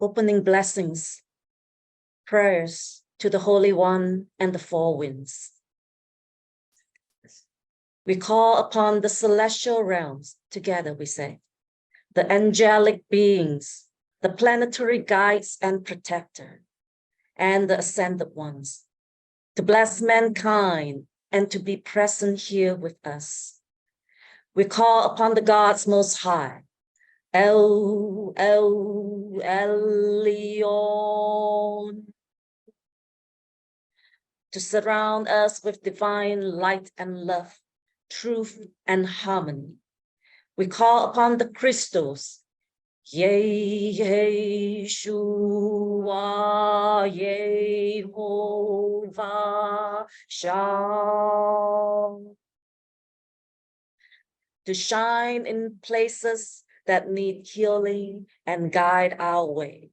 opening blessings, prayers to the Holy One and the four winds. We call upon the celestial realms, together we say, the angelic beings, the planetary guides and protector, and the ascended ones, to bless mankind and to be present here with us. We call upon the gods most high, El Elyon, to surround us with divine light and love, truth and harmony. We call upon the crystals, Yeshua, Yehovah, Shah, to shine in places that need healing and guide our way.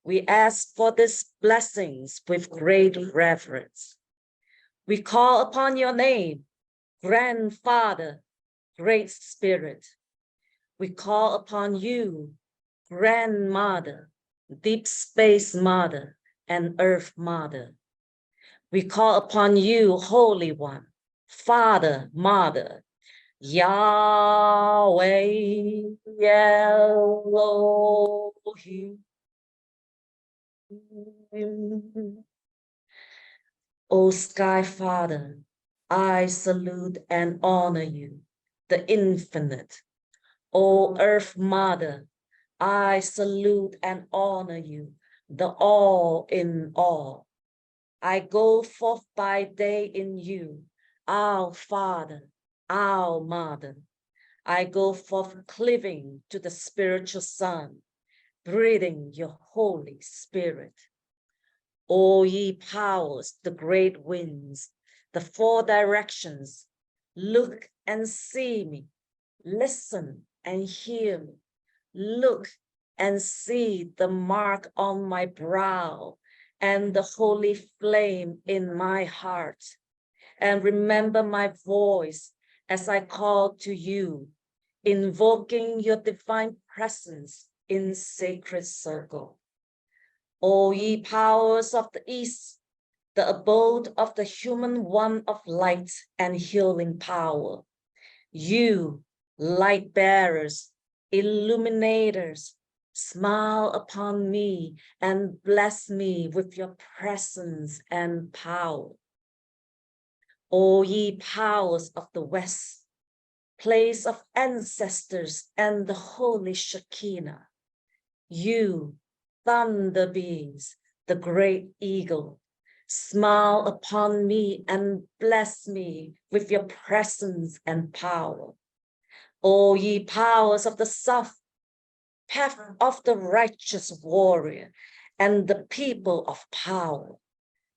We ask for these blessings with great reverence. We call upon your name, Grandfather, Great Spirit. We call upon you, Grandmother, Deep Space Mother, and Earth Mother. We call upon you, Holy One, Father, Mother, Yahweh, Elohim. O Sky Father, I salute and honor you, the infinite. O Earth Mother, I salute and honor you, the all in all. I go forth by day in you, our Father, our Mother. I go forth cleaving to the spiritual sun, breathing your Holy Spirit. O ye powers, the great winds, the four directions, look and see me, listen and hear me. Look and see the mark on my brow and the holy flame in my heart. And remember my voice as I call to you, invoking your divine presence in sacred circle. O ye powers of the east, the abode of the human one of light and healing power. You, light bearers, illuminators, smile upon me and bless me with your presence and power. O ye powers of the west, place of ancestors and the holy Shekinah, you, thunder beings, the great eagle, smile upon me and bless me with your presence and power. O ye powers of the south, path of the righteous warrior and the people of power,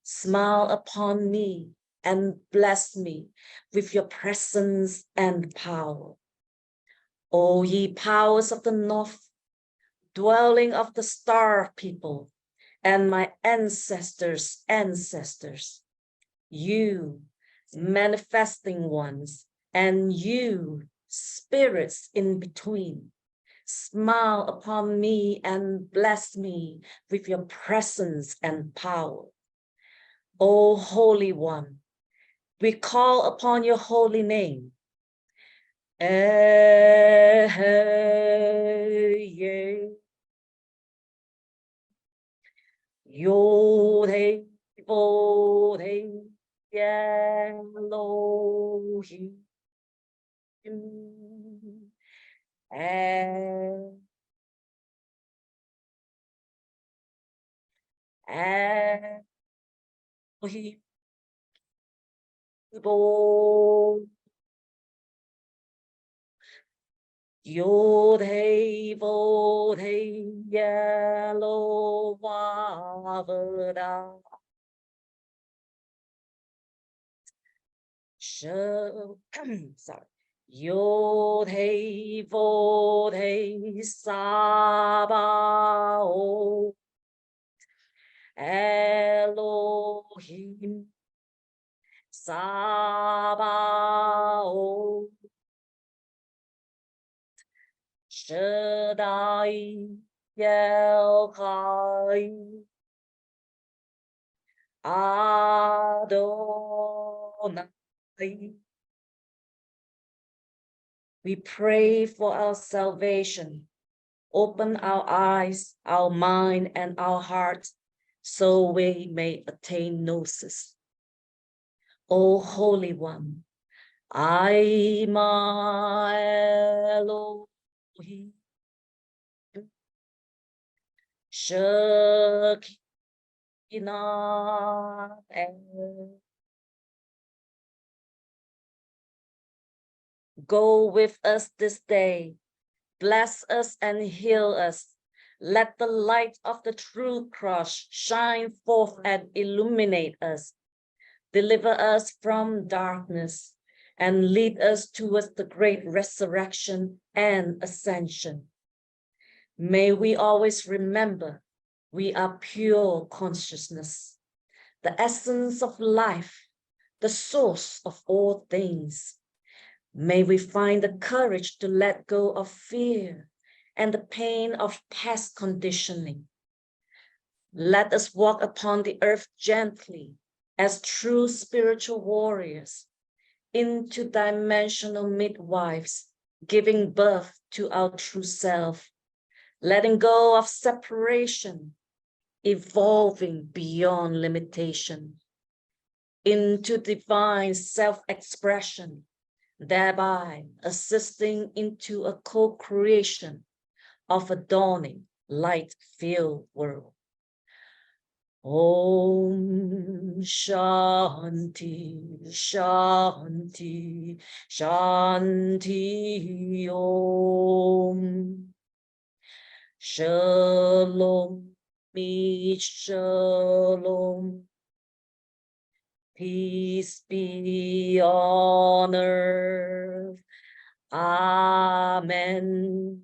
smile upon me and bless me with your presence and power. O ye powers of the north, dwelling of the star people and my ancestors' ancestors, you, manifesting ones, and you, spirits in between, smile upon me and bless me with your presence and power. O Holy One, we call upon your holy name. Yod-Heh, Vod-Heh, Elohim. Elohim. Yod-Heh, Vod-Heh, Elohim. Sorry. Yod-Heh, Vod-Heh, Sabaoth, Elohim, Sabaoth, Shaddai, Elkai Adonai. We pray for our salvation. Open our eyes, our mind, and our hearts, so we may attain gnosis. O Holy One, Aima Elohim, Shekinah, go with us this day. Bless us and heal us. Let the light of the true cross shine forth and illuminate us. Deliver us from darkness and lead us towards the great resurrection and ascension. May we always remember we are pure consciousness, the essence of life, the source of all things. May we find the courage to let go of fear and the pain of past conditioning. Let us walk upon the earth gently as true spiritual warriors, interdimensional midwives, giving birth to our true self, letting go of separation, evolving beyond limitation, into divine self-expression, thereby assisting into a co-creation of a dawning light-filled world. Om Shanti, Shanti, Shanti Om. Shalom, Shalom. Peace be on earth. Amen.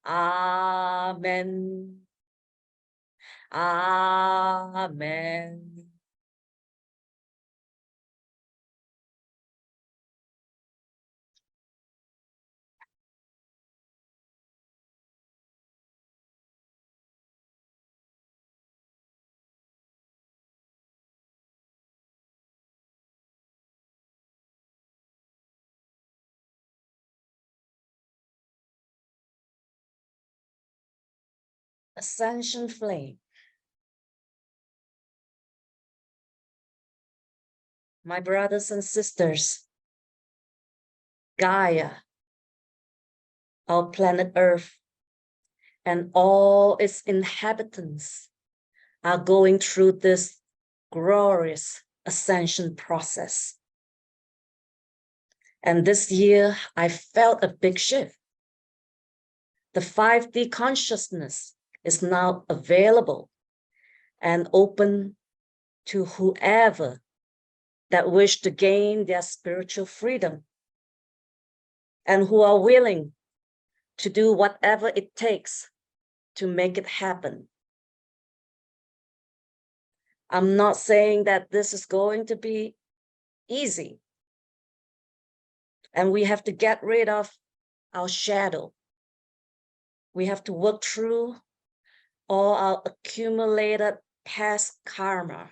Amen. Amen. Ascension flame. My brothers and sisters, Gaia, our planet Earth, and all its inhabitants are going through this glorious ascension process. And this year, I felt a big shift. The 5D consciousness is now available and open to whoever that wish to gain their spiritual freedom and who are willing to do whatever it takes to make it happen. I'm not saying that this is going to be easy, and we have to get rid of our shadow. We have to work through all our accumulated past karma,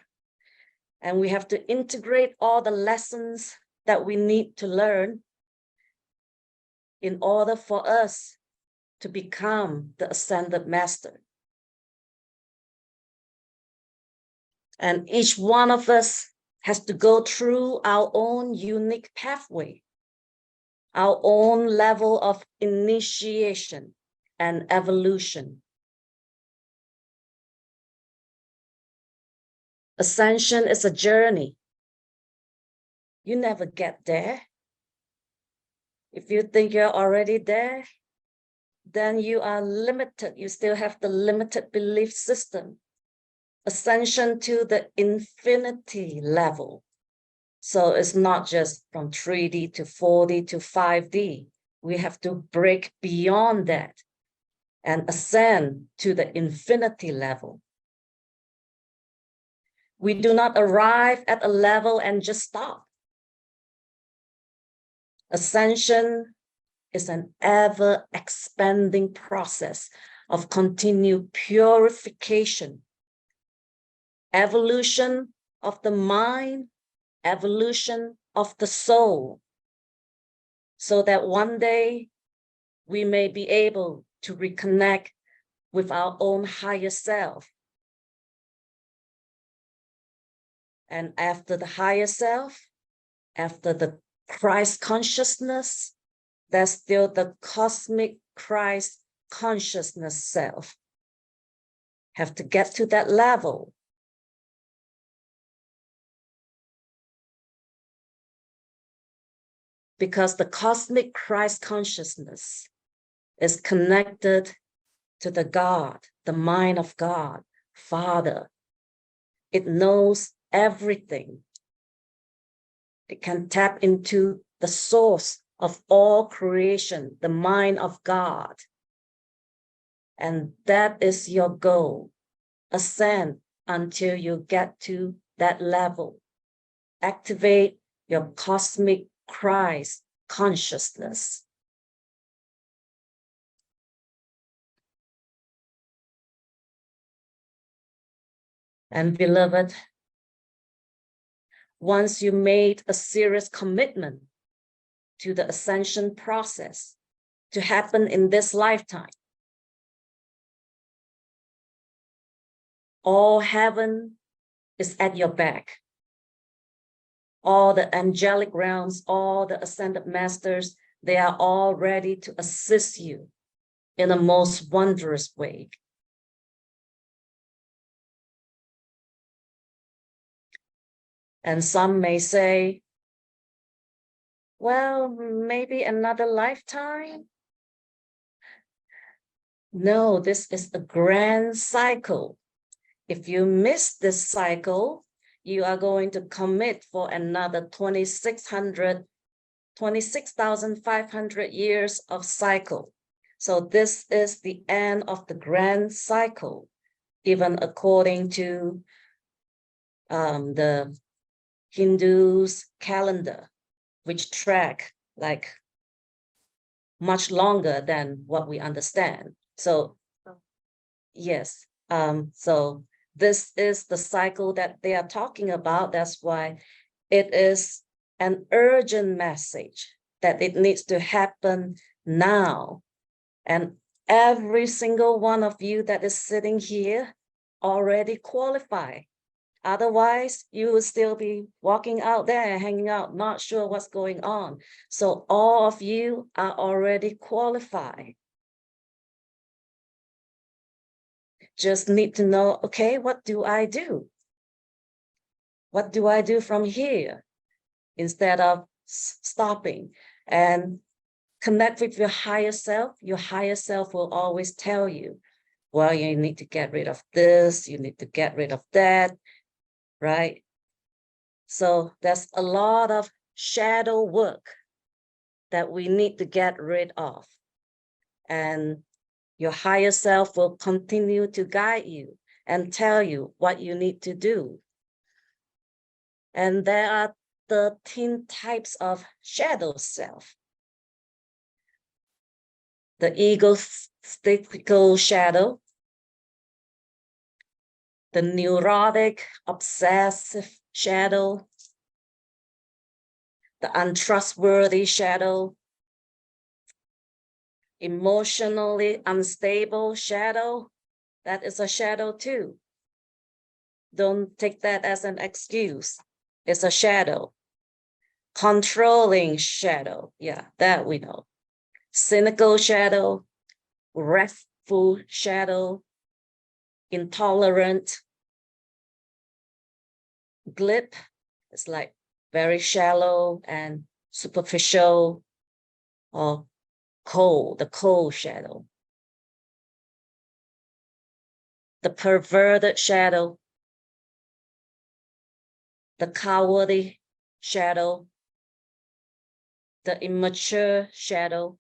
and we have to integrate all the lessons that we need to learn in order for us to become the ascended master. And each one of us has to go through our own unique pathway, our own level of initiation and evolution. Ascension is a journey. You never get there. If you think you're already there, then you are limited. You still have the limited belief system. Ascension to the infinity level. So it's not just from 3D to 4D to 5D. We have to break beyond that and ascend to the infinity level. We do not arrive at a level and just stop. Ascension is an ever expanding process of continued purification, evolution of the mind, evolution of the soul, so that one day we may be able to reconnect with our own higher self. And after the higher self, after the Christ consciousness, there's still the cosmic Christ consciousness self. Have to get to that level. Because the cosmic Christ consciousness is connected to the God, the mind of God, Father. It knows everything. It can tap into the source of all creation, the mind of God. And that is your goal. Ascend until you get to that level. Activate your cosmic Christ consciousness. And beloved, once you made a serious commitment to the ascension process to happen in this lifetime, all heaven is at your back. All the angelic realms, all the ascended masters, they are all ready to assist you in a most wondrous way. And some may say, well, maybe another lifetime. No, this is a grand cycle. If you miss this cycle, you are going to commit for another 26,500 years of cycle. So this is the end of the grand cycle, even according to the Hindus' calendar, which track like much longer than what we understand. So yes, so this is the cycle that they are talking about. That's why it is an urgent message that it needs to happen now. And every single one of you that is sitting here already qualify. Otherwise, you will still be walking out there, hanging out, not sure what's going on. So all of you are already qualified. Just need to know, okay, what do I do? What do I do from here? Instead of stopping and connect with your higher self will always tell you, well, you need to get rid of this, you need to get rid of that, right? So there's a lot of shadow work that we need to get rid of. And your higher self will continue to guide you and tell you what you need to do. And there are 13 types of shadow self. The egotistical shadow, the neurotic, obsessive shadow, the untrustworthy shadow, emotionally unstable shadow, that is a shadow too. Don't take that as an excuse. It's a shadow. Controlling shadow, yeah, that we know. Cynical shadow, wrathful shadow, intolerant, glib, it's like very shallow and superficial, or cold, the cold shadow. The perverted shadow, the cowardly shadow, the immature shadow.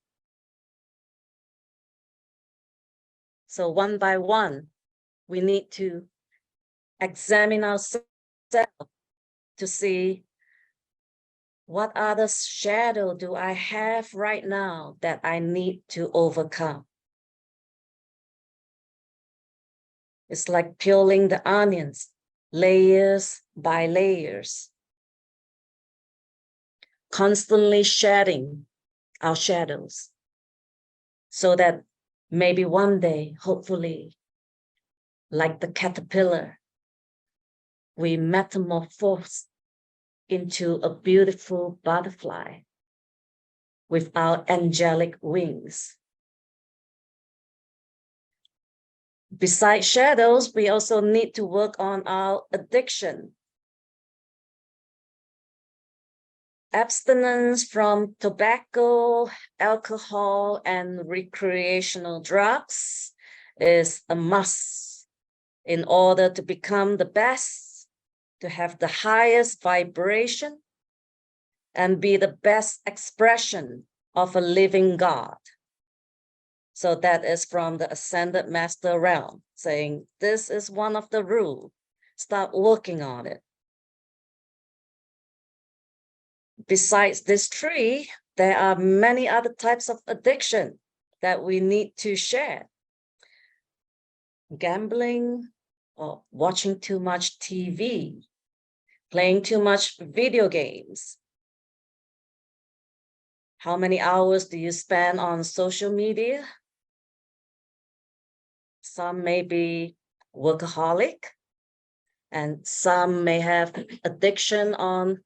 So one by one, we need to examine ourselves to see What other shadow do I have right now that I need to overcome? It's like peeling the onions, layers by layers, constantly shedding our shadows so that maybe one day, hopefully, like the caterpillar, we metamorphose into a beautiful butterfly with our angelic wings. Besides shadows, we also need to work on our addiction. Abstinence from tobacco, alcohol, and recreational drugs is a must in order to become the best, to have the highest vibration, and be the best expression of a living God. So that is from the Ascended Master realm, saying this is one of the rules. Start working on it. Besides this tree, there are many other types of addiction that we need to share. Gambling, or watching too much TV, playing too much video games. How many hours do you spend on social media? Some may be workaholic, and some may have addiction on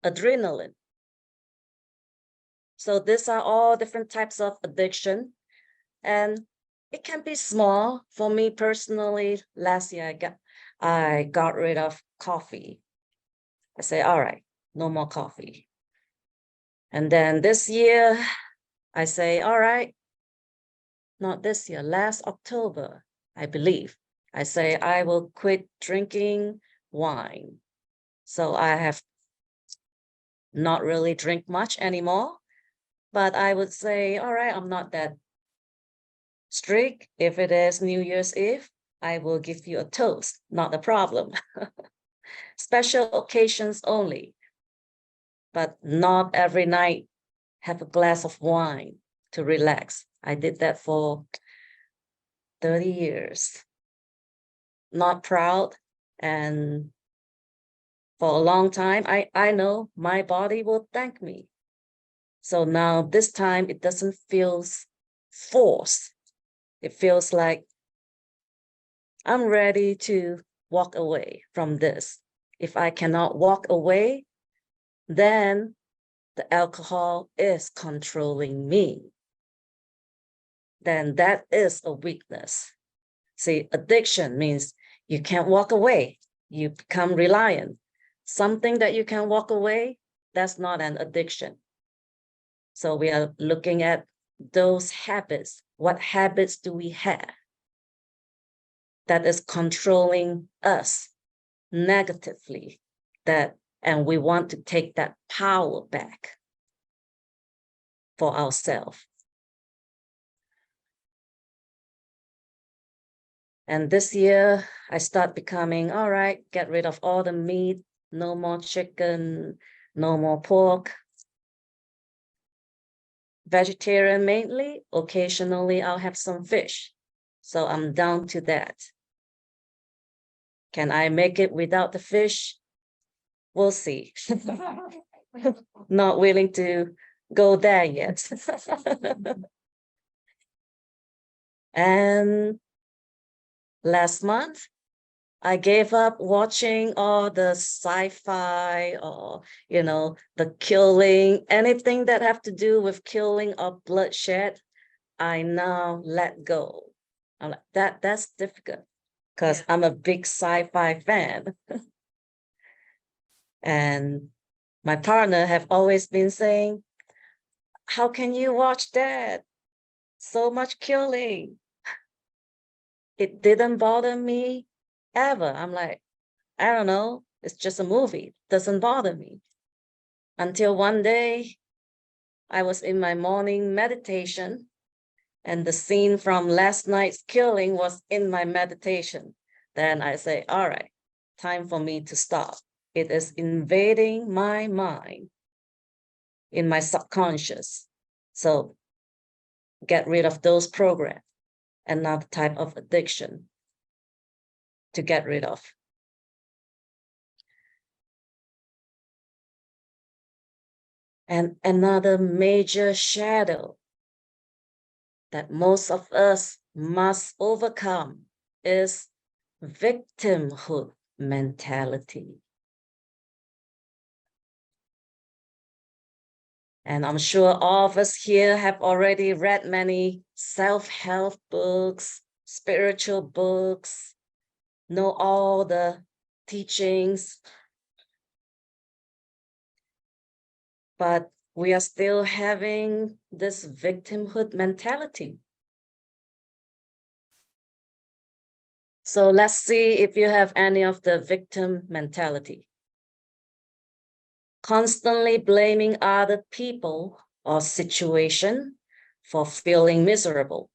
adrenaline. So these are all different types of addiction, and it can be small. For me personally, last year I got rid of coffee. I say, all right, no more coffee. And then this year, I say, all right, not this year, last October, I believe. I say, I will quit drinking wine. So I have not really drink much anymore, but I would say, all right, I'm not that strict. If it is New Year's Eve, I will give you a toast, not a problem. Special occasions only, but not every night have a glass of wine to relax. I did that for 30 years. Not proud, and for a long time, I know my body will thank me. So now this time it doesn't feel forced. It feels like I'm ready to walk away from this. If I cannot walk away, then the alcohol is controlling me. Then that is a weakness. See, addiction means you can't walk away. You become reliant. Something that you can walk away, that's not an addiction. So we are looking at those habits. What habits do we have that is controlling us negatively, and we want to take that power back for ourselves. And this year, I start becoming, all right, get rid of all the meat, no more chicken, no more pork. Vegetarian mainly, occasionally I'll have some fish. So I'm down to that. Can I make it without the fish? We'll see. Not willing to go there yet. And last month, I gave up watching all the sci-fi or, the killing, anything that have to do with killing or bloodshed. I now let go. I'm like, that's difficult because I'm a big sci-fi fan. And my partner have always been saying, how can you watch that? So much killing. It didn't bother me ever. I'm like, I don't know. It's just a movie. It doesn't bother me. Until one day, I was in my morning meditation, and the scene from last night's killing was in my meditation. Then I say, all right, time for me to stop. It is invading my mind. in my subconscious. So get rid of those programs, another type of addiction to get rid of. And another major shadow that most of us must overcome is victimhood mentality. And I'm sure all of us here have already read many self-help books, spiritual books, know all the teachings, but we are still having this victimhood mentality. So let's see if you have any of the victim mentality. Constantly blaming other people or situation for feeling miserable.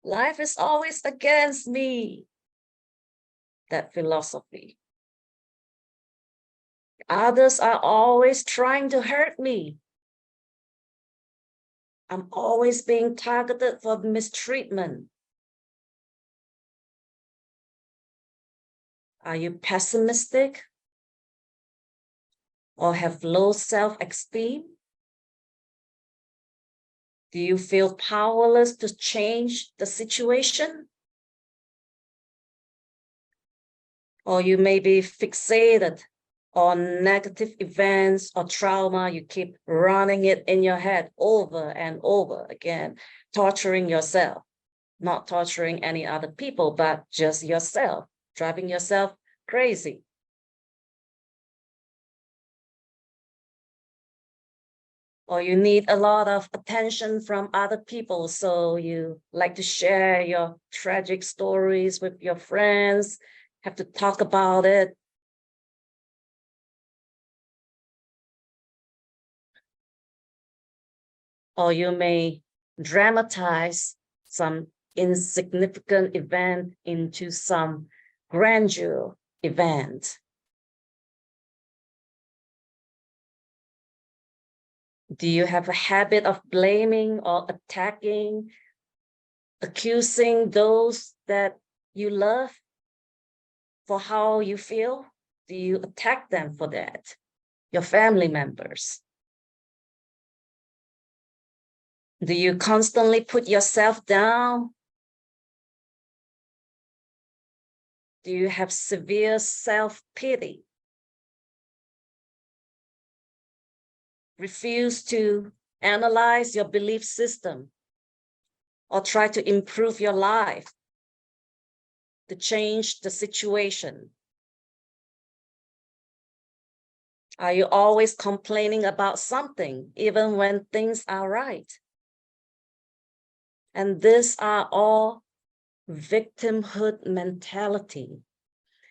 Life is always against me. That philosophy. Others are always trying to hurt me. I'm always being targeted for mistreatment. Are you pessimistic or have low self-esteem? Do you feel powerless to change the situation? Or you may be fixated on negative events or trauma. You keep running it in your head over and over again, torturing yourself, not torturing any other people, but just yourself, driving yourself crazy. Or you need a lot of attention from other people, so you like to share your tragic stories with your friends, have to talk about it. Or you may dramatize some insignificant event into some grandeur event. Do you have a habit of blaming or attacking, accusing those that you love for how you feel? Do you attack them for that? Your family members? Do you constantly put yourself down? Do you have severe self-pity? Refuse to analyze your belief system or try to improve your life, to change the situation? Are you always complaining about something, even when things are right? And these are all victimhood mentality.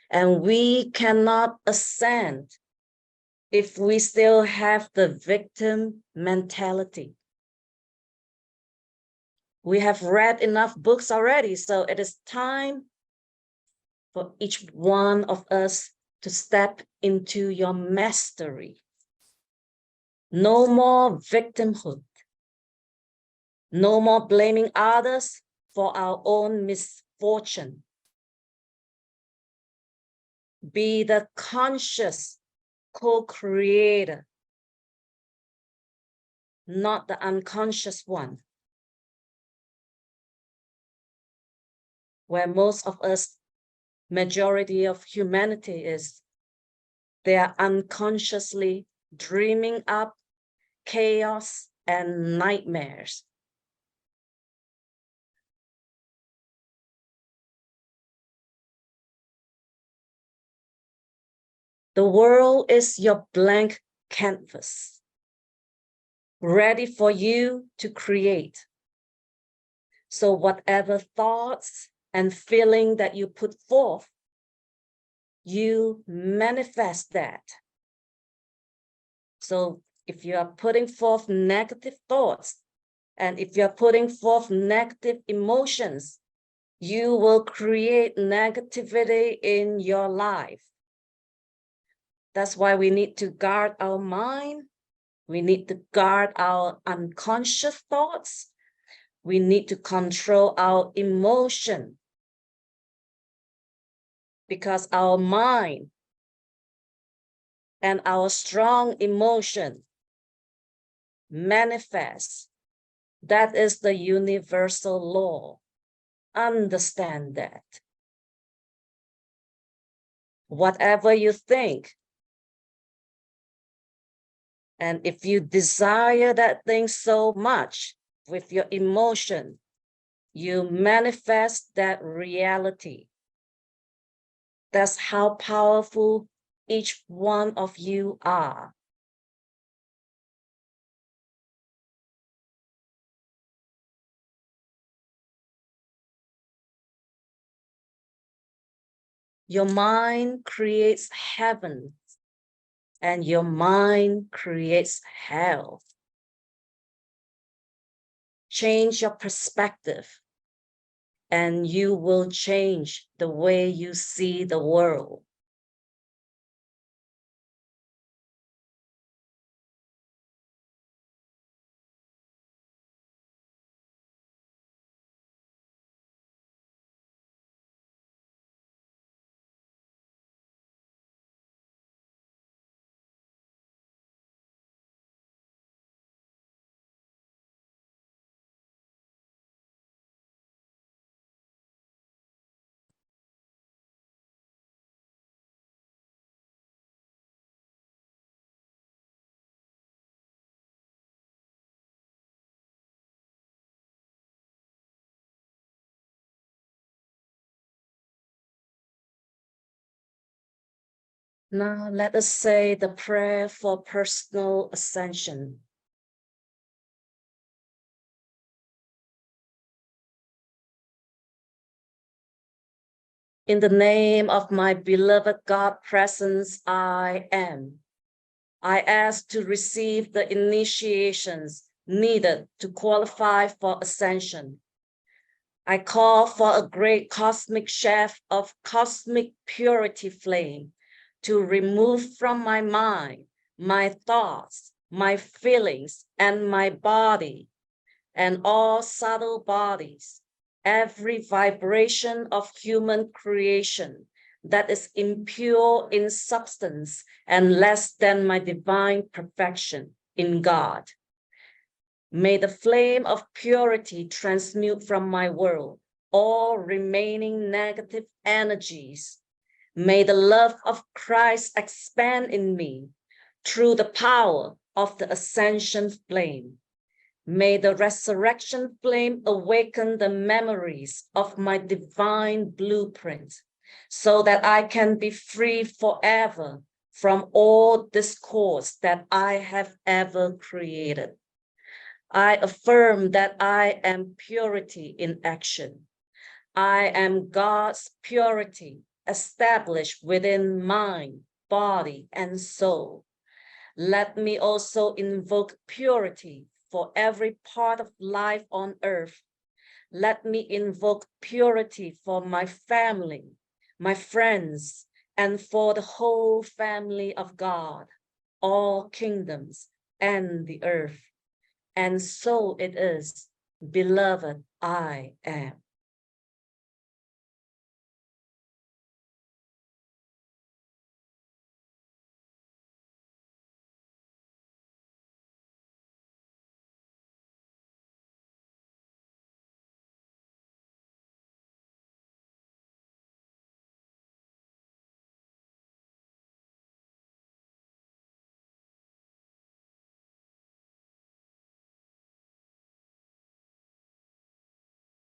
And we cannot ascend if we still have the victim mentality. We have read enough books already, so it is time for each one of us to step into your mastery. No more victimhood. No more blaming others for our own misfortune. Be the conscious co-creator, not the unconscious one, where most of us, majority of humanity is, they are unconsciously dreaming up chaos and nightmares. The world is your blank canvas, ready for you to create. So whatever thoughts and feeling that you put forth, you manifest that. So if you are putting forth negative thoughts, and if you're putting forth negative emotions, you will create negativity in your life. That's why we need to guard our mind. We need to guard our unconscious thoughts. We need to control our emotion, because our mind and our strong emotion manifest. That is the universal law. Understand that. Whatever you think, and if you desire that thing so much with your emotion, you manifest that reality. That's how powerful each one of you are. Your mind creates heaven, and your mind creates hell. Change your perspective, and you will change the way you see the world. Now let us say the prayer for personal ascension. In the name of my beloved God presence, I am. I ask to receive the initiations needed to qualify for ascension. I call for a great cosmic chef of cosmic purity flame to remove from my mind, my thoughts, my feelings, and my body, and all subtle bodies, every vibration of human creation that is impure in substance and less than my divine perfection in God. May the flame of purity transmute from my world all remaining negative energies. May the love of Christ expand in me through the power of the ascension flame. May the resurrection flame awaken the memories of my divine blueprint so that I can be free forever from all discords that I have ever created. I affirm that I am purity in action. I am God's purity established within mind, body, and soul. Let me also invoke purity for every part of life on earth. Let me invoke purity for my family, my friends, and for the whole family of God, all kingdoms and the earth. And so it is, beloved, I am.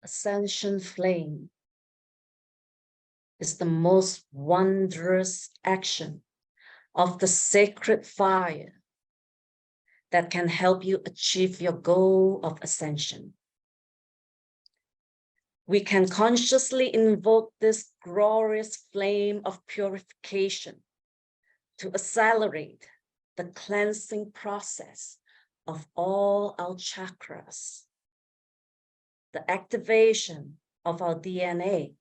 Ascension flame is the most wondrous action of the sacred fire that can help you achieve your goal of ascension. We can consciously invoke this glorious flame of purification to accelerate the cleansing process of all our chakras, the activation of our DNA,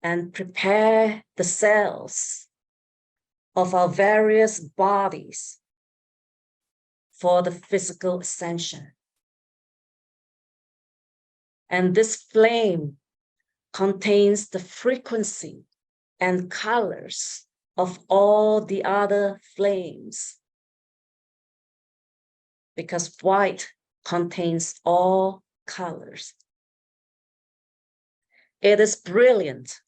and prepare the cells of our various bodies for the physical ascension. And this flame contains the frequency and colors of all the other flames, because white contains all colors. It is brilliant,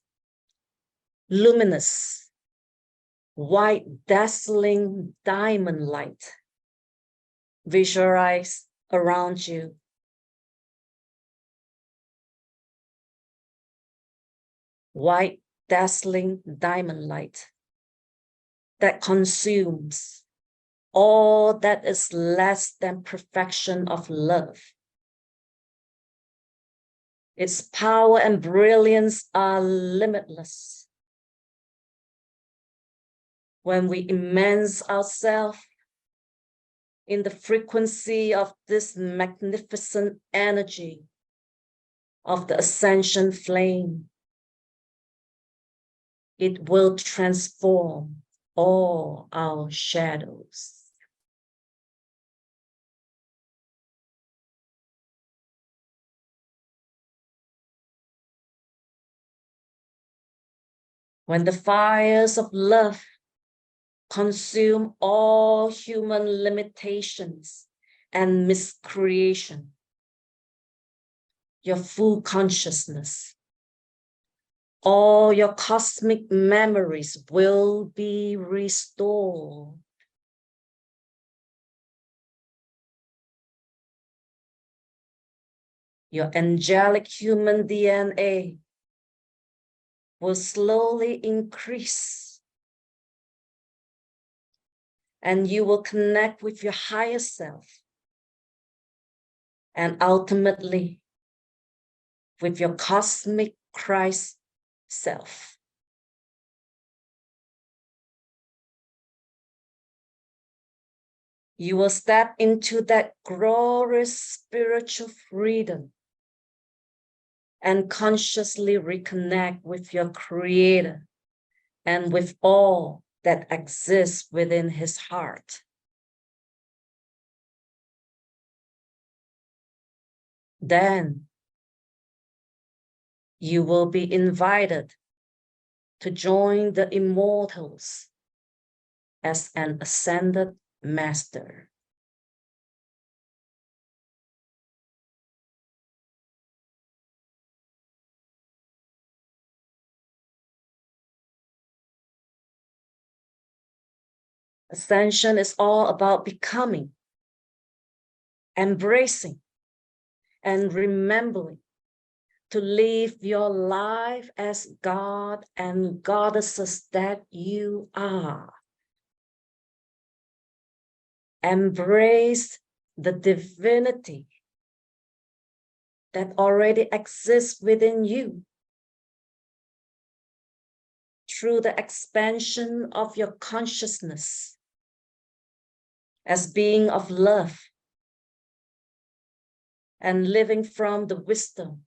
luminous, white, dazzling diamond light. Visualize around you. White, dazzling diamond light that consumes all that is less than perfection of love. Its power and brilliance are limitless. When we immerse ourselves in the frequency of this magnificent energy of the ascension flame, it will transform all our shadows. When the fires of love consume all human limitations and miscreation, your full consciousness, all your cosmic memories will be restored. Your angelic human DNA will slowly increase, and you will connect with your higher self, and ultimately with your cosmic Christ self. You will step into that glorious spiritual freedom and consciously reconnect with your Creator and with all that exists within His heart. Then you will be invited to join the immortals as an ascended master. Ascension is all about becoming, embracing, and remembering to live your life as God and goddesses that you are. Embrace the divinity that already exists within you through the expansion of your consciousness as being of love and living from the wisdom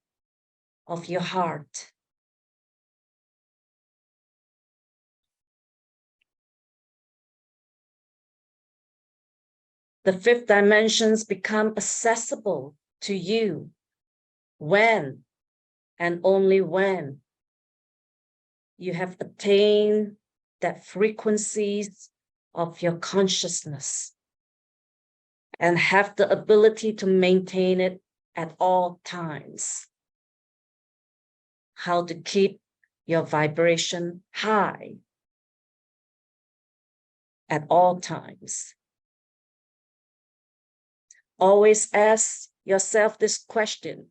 of your heart. The fifth dimensions become accessible to you when and only when you have attained that frequencies of your consciousness and have the ability to maintain it at all times. How to keep your vibration high at all times. Always ask yourself this question: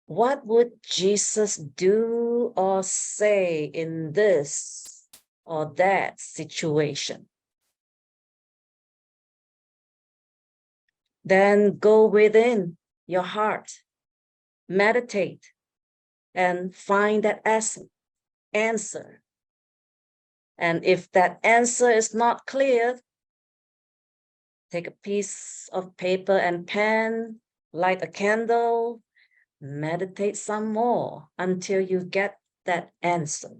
what would Jesus do or say in this or that situation? Then go within your heart, meditate, and find that answer. And if that answer is not clear, take a piece of paper and pen, light a candle, meditate some more until you get that answer.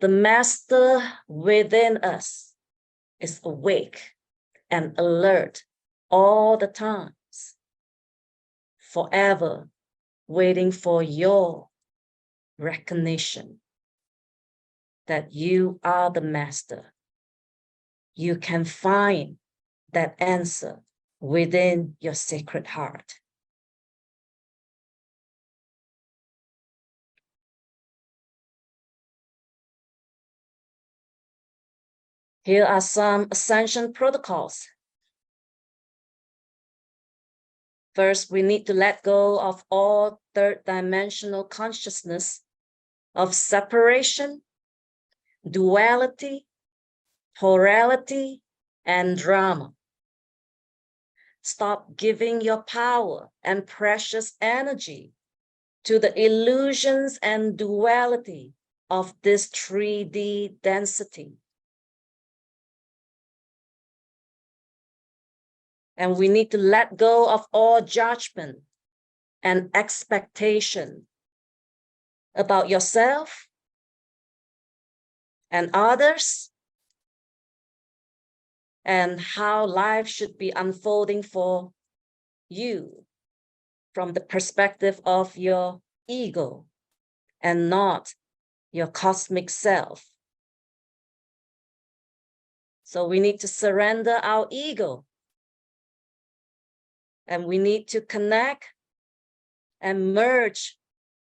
The master within us is awake and alert all the times, forever waiting for your recognition that you are the master. You can find that answer within your sacred heart. Here are some Ascension protocols. First, we need to let go of all third-dimensional consciousness of separation, duality, polarity, and drama. Stop giving your power and precious energy to the illusions and duality of this 3D density. And we need to let go of all judgment and expectation about yourself and others, and how life should be unfolding for you from the perspective of your ego and not your cosmic self. So we need to surrender our ego, and we need to connect and merge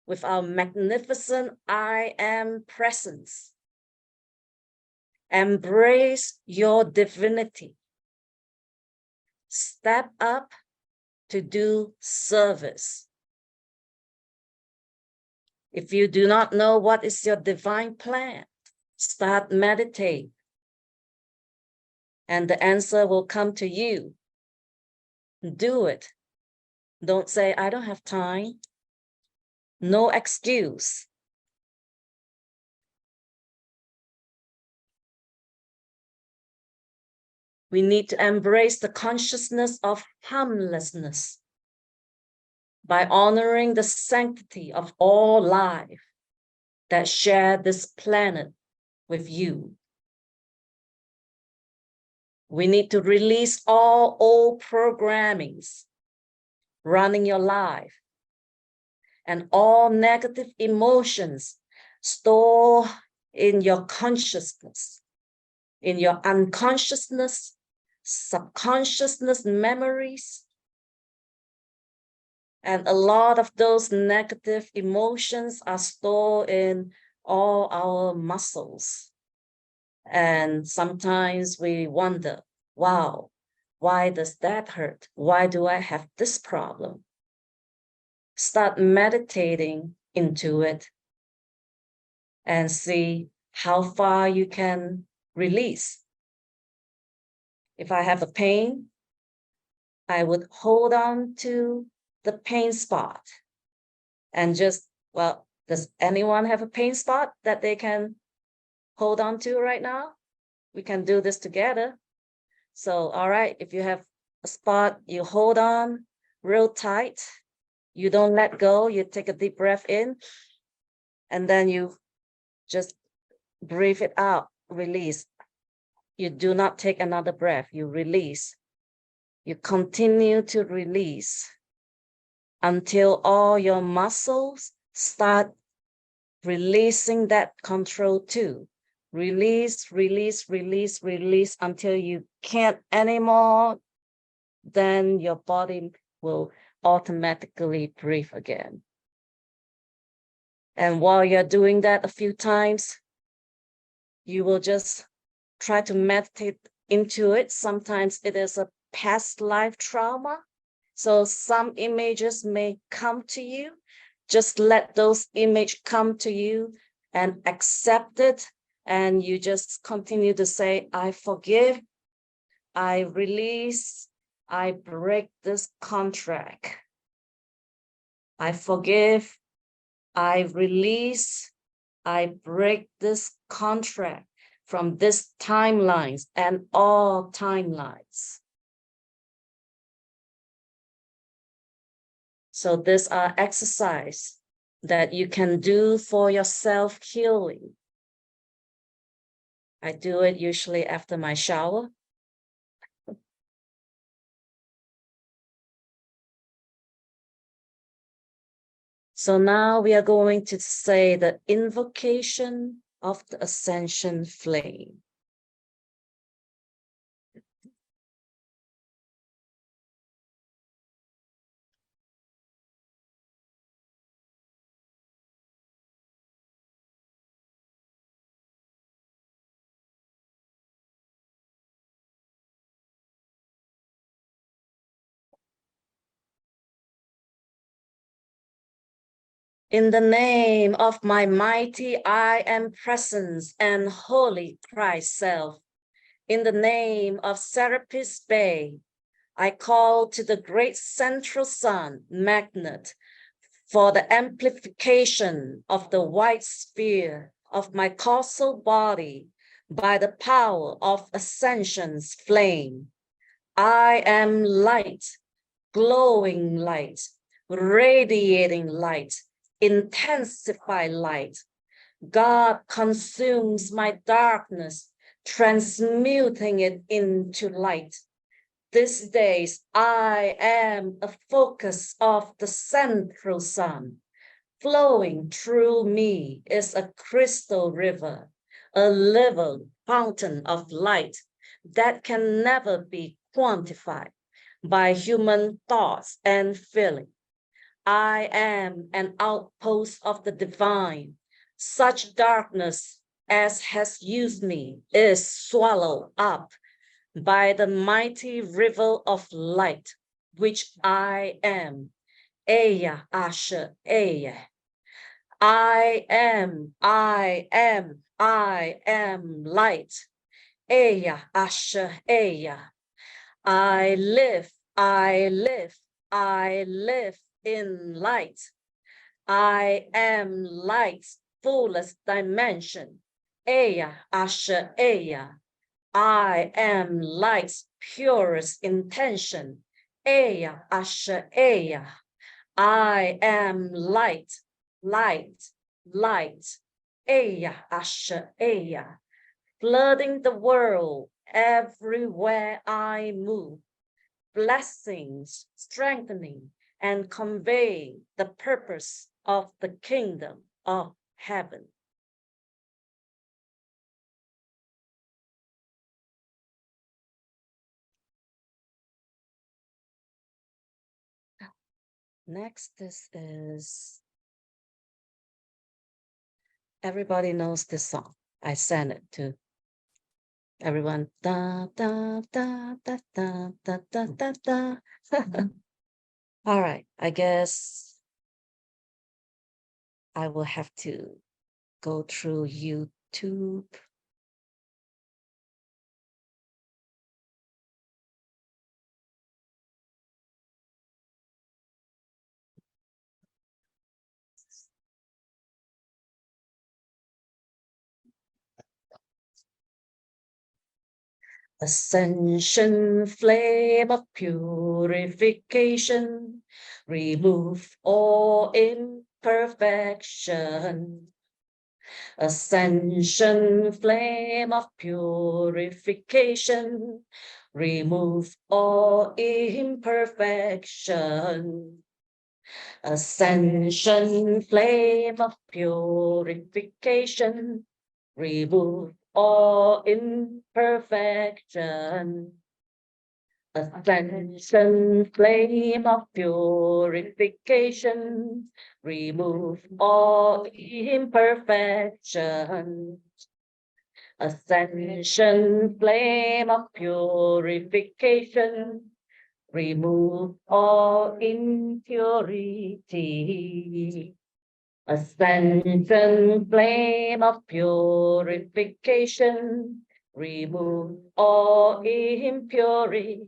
with our magnificent I Am presence. Embrace your divinity. Step up to do service. If you do not know what is your divine plan, start meditate, and the answer will come to you. Do it. Don't say, I don't have time. No excuse. We need to embrace the consciousness of harmlessness by honoring the sanctity of all life that share this planet with you. We need to release all old programmings running your life and all negative emotions stored in your consciousness, in your unconsciousness, subconsciousness memories. And a lot of those negative emotions are stored in all our muscles. And sometimes we wonder, wow, why does that hurt? Why do I have this problem? Start meditating into it and see how far you can release. If I have a pain, I would hold on to the pain spot and just, well, does anyone have a pain spot that they can hold on to right now? We can do this together. So, all right, if you have a spot, you hold on real tight. You don't let go. You take a deep breath in, and then you just breathe it out, release. You do not take another breath. You release. You continue to release until all your muscles start releasing that control too. Release, release, release, release until you can't anymore. Then your body will automatically breathe again. And while you're doing that a few times, you will just try to meditate into it. Sometimes it is a past life trauma. So some images may come to you. Just let those images come to you and accept it. And you just continue to say, I forgive, I release, I break this contract. I forgive, I release, I break this contract from this timelines and all timelines. So these are exercises that you can do for your self-healing. I do it usually after my shower. So now we are going to say the invocation of the Ascension flame. In the name of my mighty I am presence and holy Christ self, in the name of Serapis Bay, I call to the great central sun magnet for the amplification of the white sphere of my causal body by the power of Ascension's flame. I am light, glowing light, radiating light, intensify light. God consumes my darkness, transmuting it into light. These days, I am a focus of the central sun. Flowing through me is a crystal river, a living fountain of light that can never be quantified by human thoughts and feeling. I am an outpost of the divine. Such darkness as has used me is swallowed up by the mighty river of light, which I am. Eya Asher Eya. I am light. Eya Asher Eya. I live in light. I am light's fullest dimension. Eya Asher Eya. I am light's purest intention. Eya Asher Eya. I am light. Eya Asher Eya. Flooding the world everywhere I move. Blessings, strengthening, and convey the purpose of the kingdom of heaven. Next, this is, everybody knows this song. I sang it to everyone. Da, da, da, da, da, da, da, da, da. All right, I guess I will have to go through YouTube. Ascension flame of purification, remove all imperfection. Ascension flame of purification, remove all imperfection. Ascension flame of purification, remove all imperfection. Ascension flame of purification, remove all imperfection. Ascension flame of purification, remove all impurity. Ascension flame of purification, remove all impurity.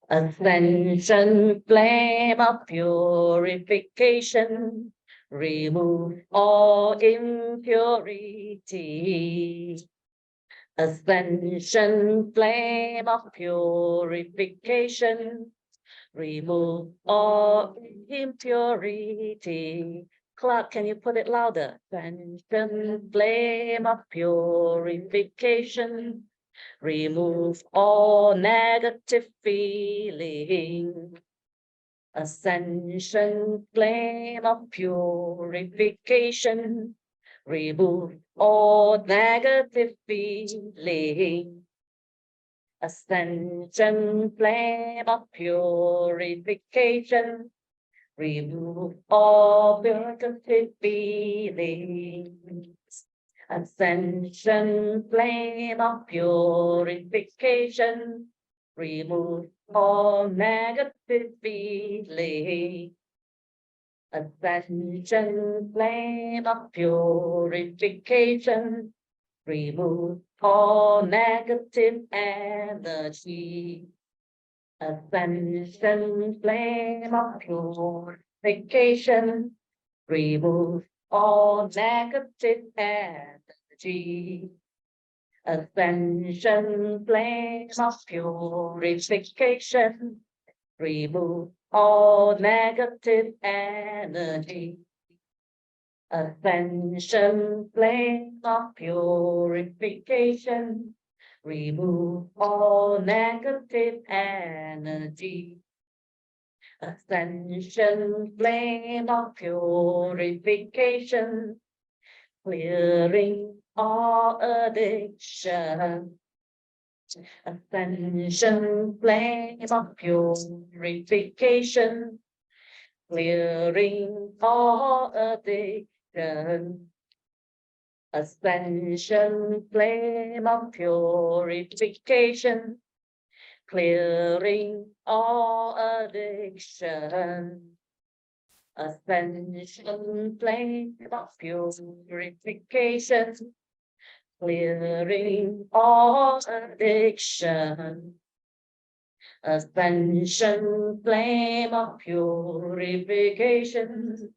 Ascension flame of purification, remove all impurity. Ascension flame of purification, remove all impurity. Clark, can you put it louder? Ascension, flame of purification, remove all negative feeling. Ascension, flame of purification, remove all negative feeling. Ascension, flame of purification, remove all negative feelings. Ascension, flame of purification, remove all negative feelings. Ascension, flame of purification, remove all negative energy. Ascension, flame of purification, remove all negative energy. Ascension, flame of purification, remove all negative energy. Ascension, flame of purification, remove all negative energy. Ascension, flame of purification, clearing all addiction. Ascension, flame of purification, clearing all addiction. Ascension, flame of purification, clearing all addiction. Ascension, flame of purification, clearing all addiction. Ascension, flame of purification,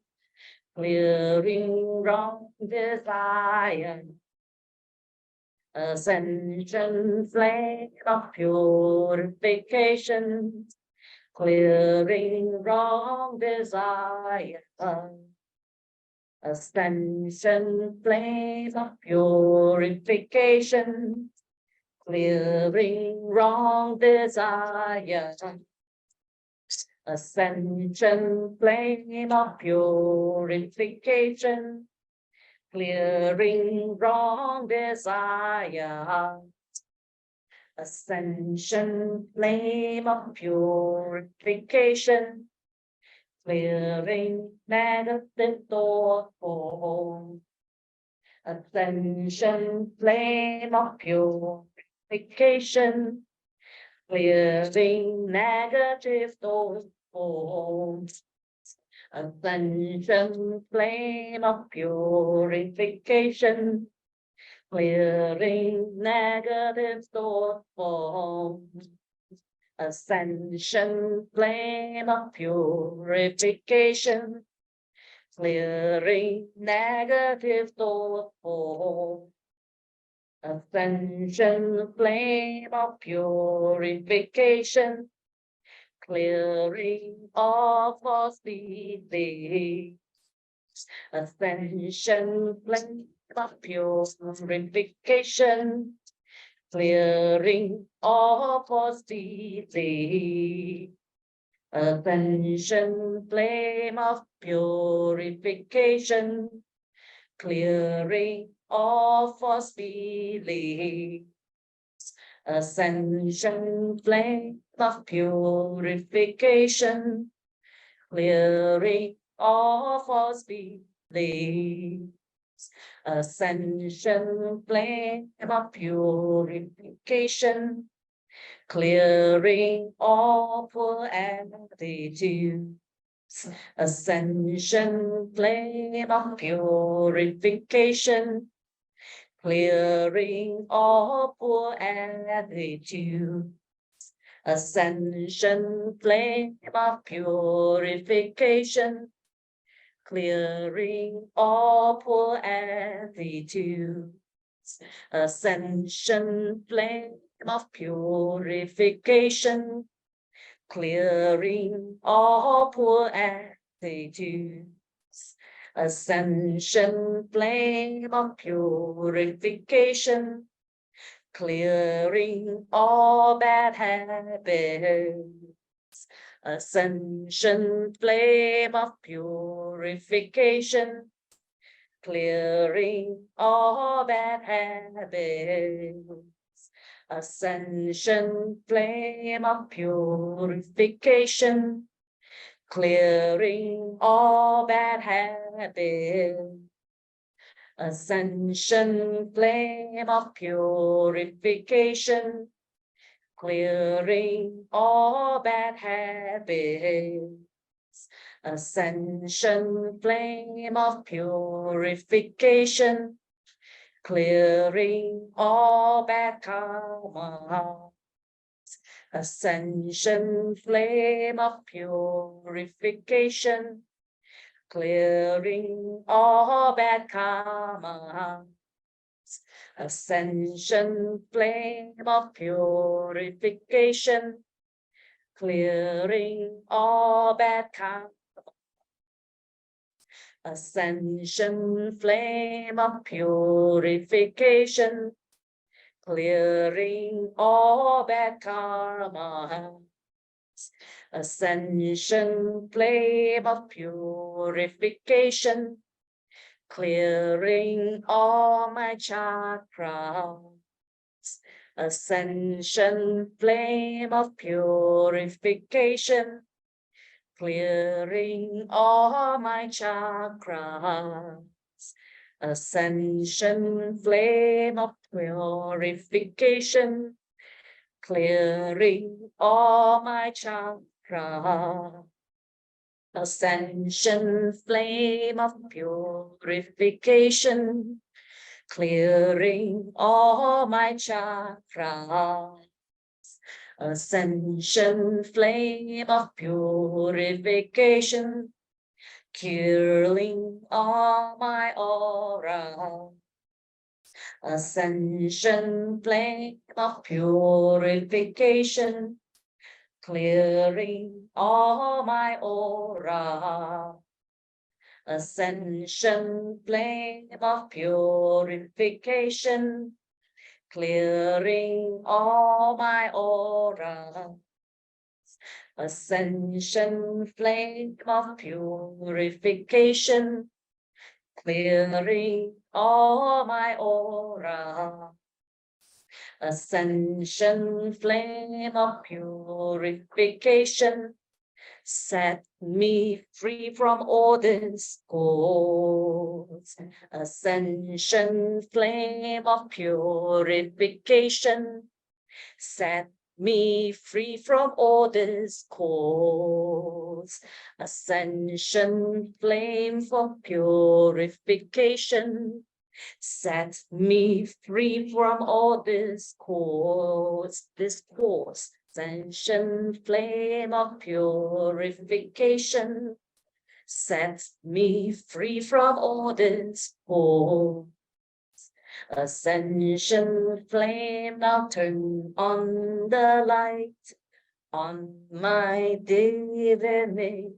clearing wrong desire. Ascension, flame of purification, clearing wrong desire. Ascension, flame of purification, clearing wrong desire. Ascension, flame of purification, clearing wrong desire. Ascension, flame of purification, clearing negative thought form. Ascension, flame of purification, clearing negative thought forms. Ascension, flame of purification, clearing negative thought forms. Ascension, flame of purification, clearing negative thought forms. Ascension, flame of purification, clearing all false beliefs. Ascension, flame of purification, clearing all false beliefs. Ascension, flame of purification, clearing all false beliefs. Ascension, flame of purification, clearing all false beliefs. Ascension, flame of purification, clearing all poor attitudes. Ascension, flame of purification, clearing all poor attitudes. Ascension, flame of purification, clearing all poor attitudes. Ascension, flame of purification, clearing all poor attitudes. Ascension flame of purification, clearing all bad habits. Ascension flame of purification, clearing all bad habits. Ascension flame of purification, clearing all bad habits. Ascension flame of purification, clearing all bad habits. Ascension flame of purification, clearing all bad karma. Ascension flame of purification, clearing all bad karma. Ascension flame of purification, clearing all bad karma. Ascension flame of purification, clearing all bad karma. Ascension flame of purification, clearing all my chakras. Ascension flame of purification, clearing all my chakras. Ascension flame of purification, clearing all my chakras. Ascension flame of purification, clearing all my chakras. Ascension flame of purification, clearing all my aura. Ascension flame of purification, clearing all my aura. Ascension flame of purification, clearing all my aura. Ascension flame of purification, clearing all my aura. Ascension flame of purification, set me free from all discords. Ascension flame of purification, set me free from all discords. Ascension flame for purification, set me free from all discords. Ascension flame of purification, set me free from all discords. Ascension flame, now turn on the light on my divinity.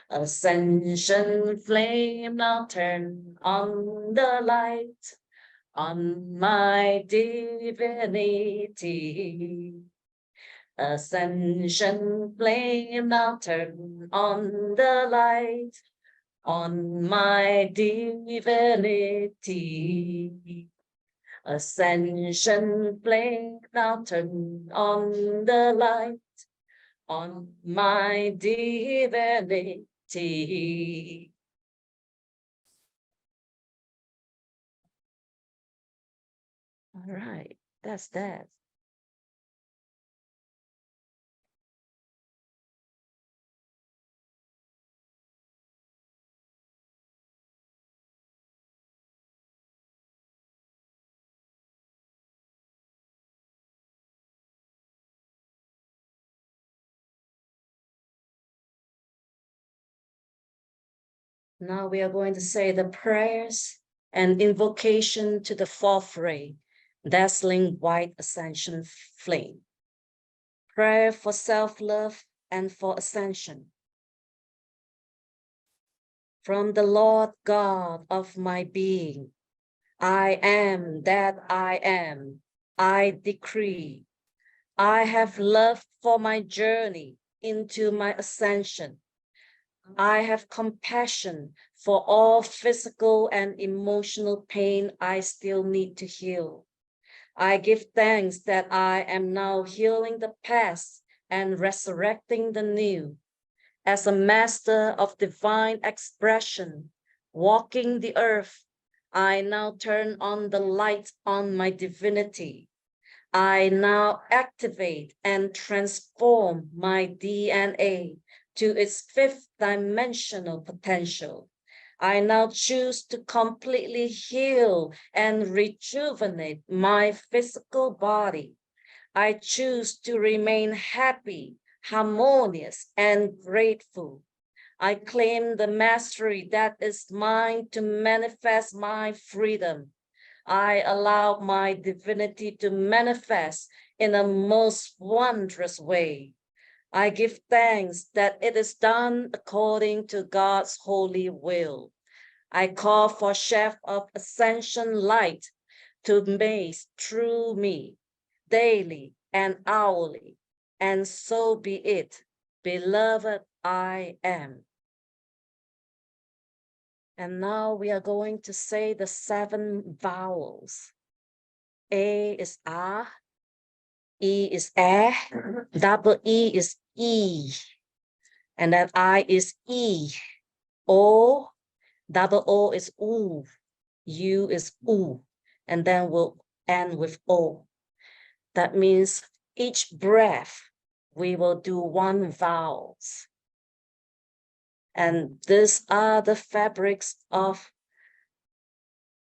Ascension flame, now turn on the light on my divinity. Ascension flame, now turn on the light on my divinity. Ascension flame, now turn on the light on my divinity. All right, that's that. Now we are going to say the prayers and invocation to the fourth ray, dazzling white ascension flame. Prayer for self-love and for ascension. from the Lord God of my being. I am that I am. I decree. I have love for my journey into my ascension. I have compassion for all physical and emotional pain I still need to heal. I give thanks that I am now healing the past and resurrecting the new. As a master of divine expression, walking the earth, I now turn on the light on my divinity. I now activate and transform my DNA to its fifth dimensional potential. I now choose to completely heal and rejuvenate my physical body. I choose to remain happy, harmonious, and grateful. I claim the mastery that is mine to manifest my freedom. I allow my divinity to manifest in a most wondrous way. I give thanks that it is done according to God's holy will. I call for Chef of Ascension light to blaze through me daily and hourly, and so be it. Beloved, I am. And now we are going to say the 7 vowels. A is A, E is E, double E is E, and then I is E, O, double O is U, U is U, and then we'll end with O. That means each breath we will do 1 vowels. And these are the fabrics of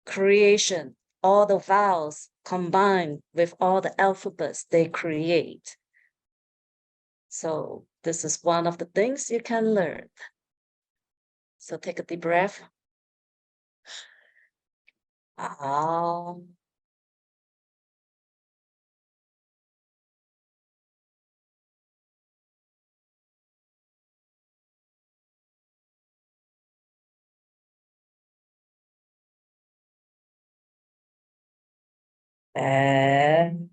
creation. All the vowels combined with all the alphabets they create. So this is one of the things you can learn. So take a deep breath. Ah. And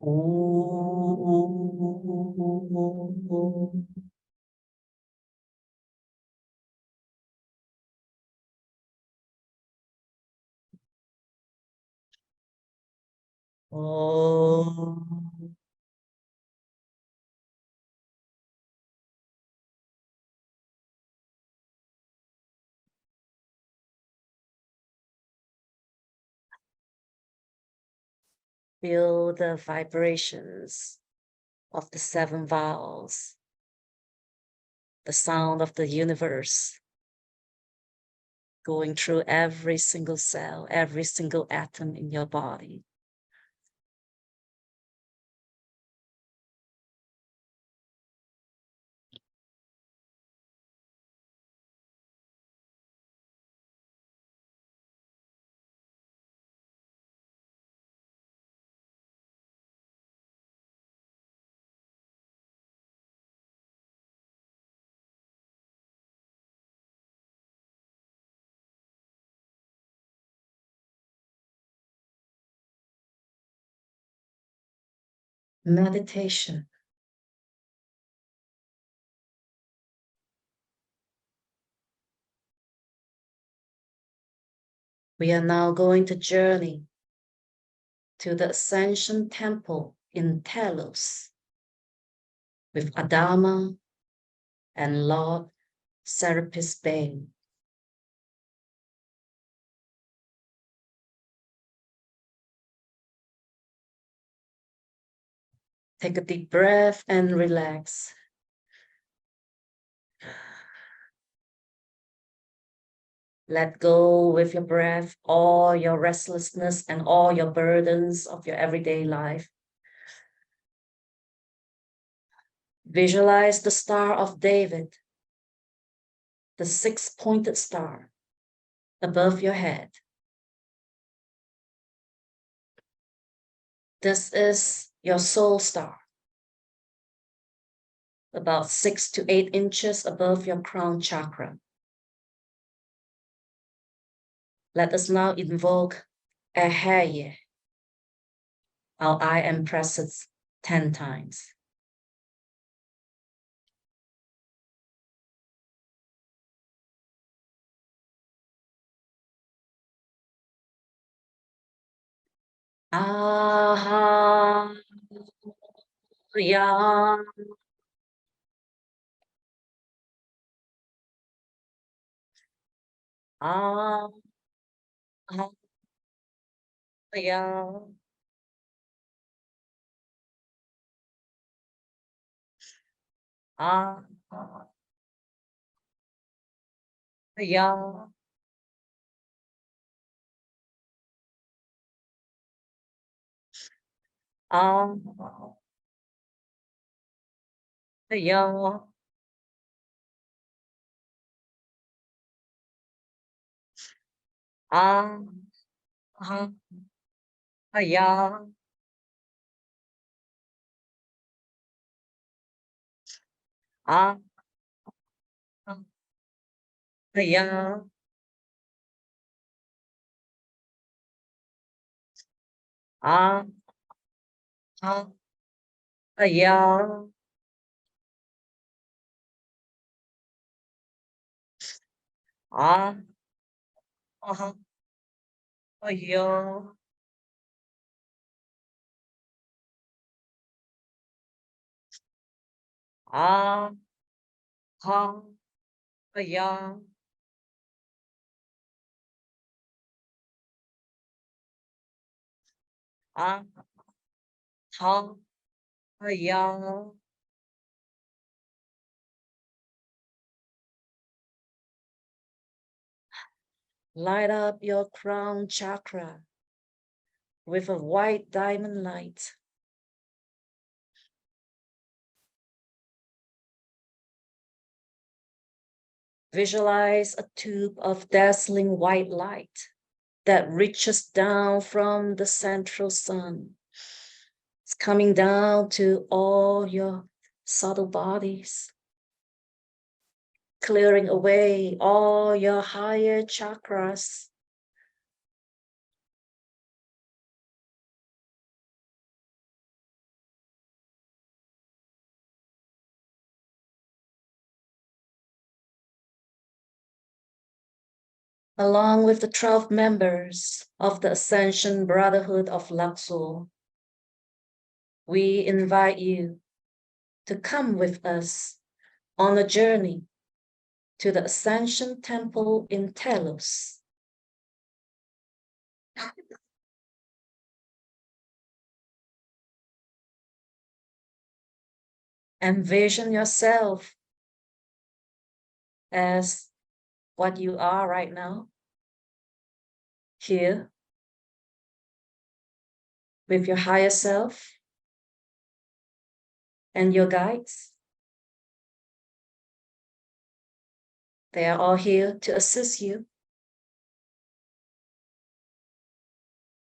oh, oh. Feel the vibrations of the 7 vowels, the sound of the universe going through every single cell, every single atom in your body. meditation. We are now going to journey to the Ascension Temple in Telos with Adama and Lord Serapis Bey. Take a deep breath and relax. Let go with your breath all your restlessness and all your burdens of your everyday life. Visualize the Star of David, the six-pointed star above your head. This is your soul star, about 6 to 8 inches above your crown chakra. Let us now invoke Aheye, our I am presence 10 times. Aha, ya, ah, ya, ah, ya, ah, ya, ah, ya, ah, ya, ah, ya, ah, ya, ah, ya, ah, ya. Light up your crown chakra with a white diamond light. Visualize a tube of dazzling white light that reaches down from the central sun. It's coming down to all your subtle bodies, clearing away all your higher chakras. Along with the 12 members of the Ascension Brotherhood of Luxor, we invite you to come with us on a journey to the Ascension Temple in Telos. Envision yourself as what you are right now, here with your higher self and your guides. They are all here to assist you.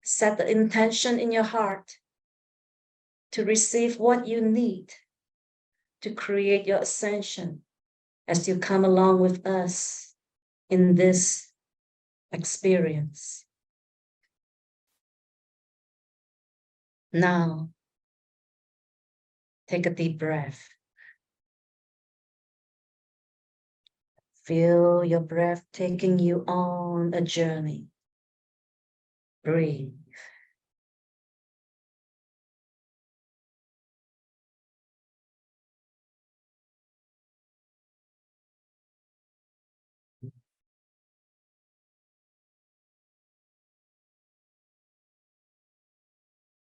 Set the intention in your heart to receive what you need to create your ascension as you come along with us in this experience. Now, Take a deep breath. Feel your breath taking you on a journey. Breathe.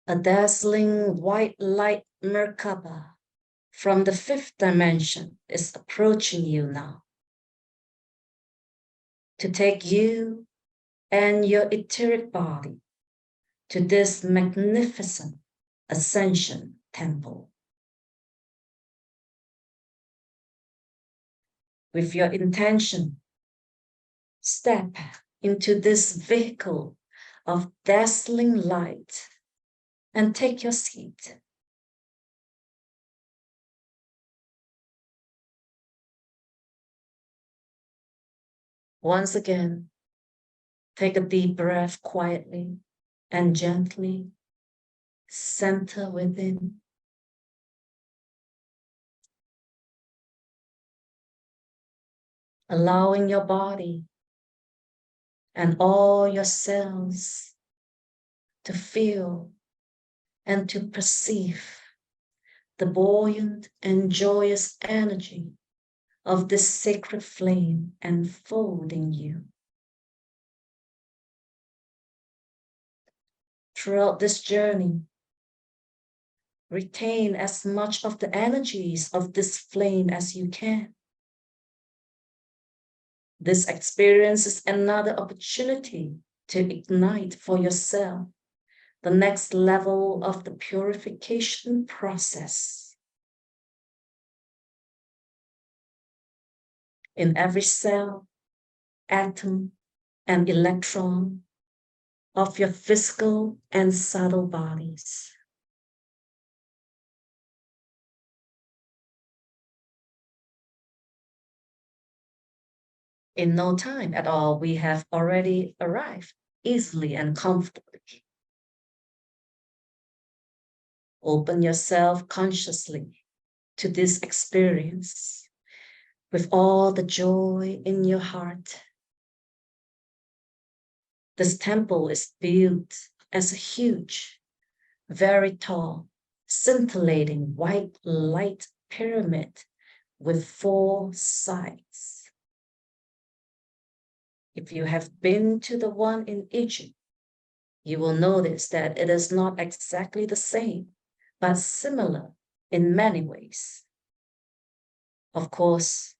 A dazzling white light Merkaba from the fifth dimension is approaching you now to take you and your etheric body to this magnificent Ascension temple. With your intention, step into this vehicle of dazzling light and take your seat. Once again, take a deep breath quietly and gently. Center within. Allowing your body and all your cells to feel and to perceive the buoyant and joyous energy of this sacred flame enfolding you. Throughout this journey, retain as much of the energies of this flame as you can. This experience is another opportunity to ignite for yourself the next level of the purification process. In every cell, atom, and electron of your physical and subtle bodies. In no time at all, we have already arrived easily and comfortably. Open yourself consciously to this experience with all the joy in your heart. This temple is built as a huge, very tall, scintillating white light pyramid with 4 sides. If you have been to the one in Egypt, you will notice that it is not exactly the same, but similar in many ways. Of course,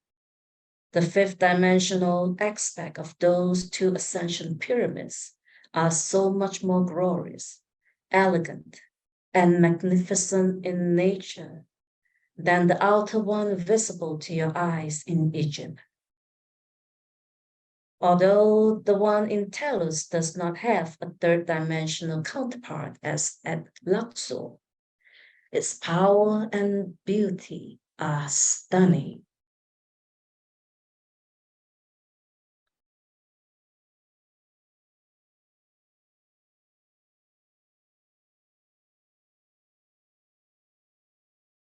the fifth dimensional aspect of those 2 ascension pyramids are so much more glorious, elegant, and magnificent in nature than the outer one visible to your eyes in Egypt. Although the one in Telos does not have a 3rd dimensional counterpart as at Luxor, its power and beauty are stunning.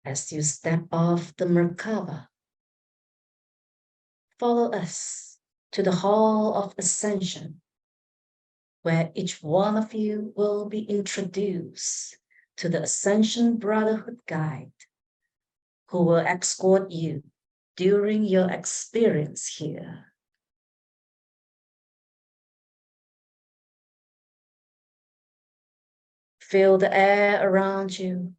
As you step off the Merkaba, follow us to the Hall of Ascension, where each one of you will be introduced to the Ascension Brotherhood Guide, who will escort you during your experience here. Feel the air around you.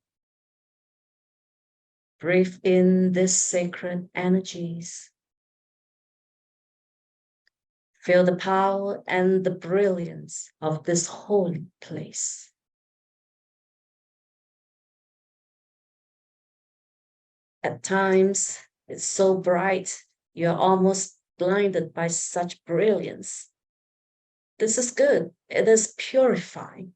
Breathe in these sacred energies. Feel the power and the brilliance of this holy place. At times, it's so bright, you're almost blinded by such brilliance. This is good. It is purifying.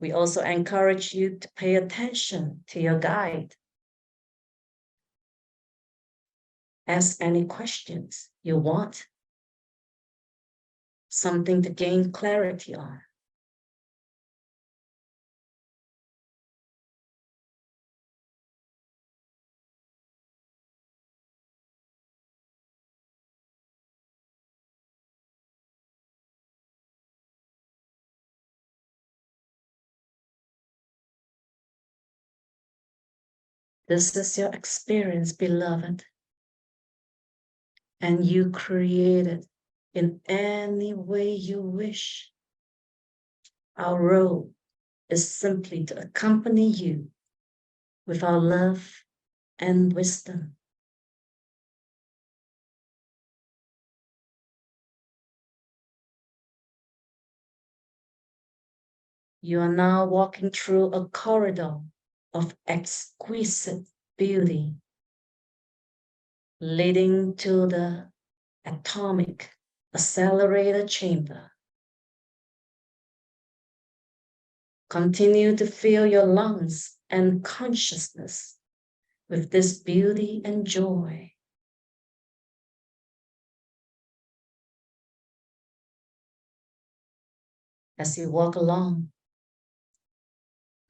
We also encourage you to pay attention to your guide. Ask any questions you want, something to gain clarity on. This is your experience, beloved, and you create it in any way you wish. Our role is simply to accompany you with our love and wisdom. You are now walking through a corridor of exquisite beauty, leading to the atomic accelerator chamber. Continue to fill your lungs and consciousness with this beauty and joy. As you walk along,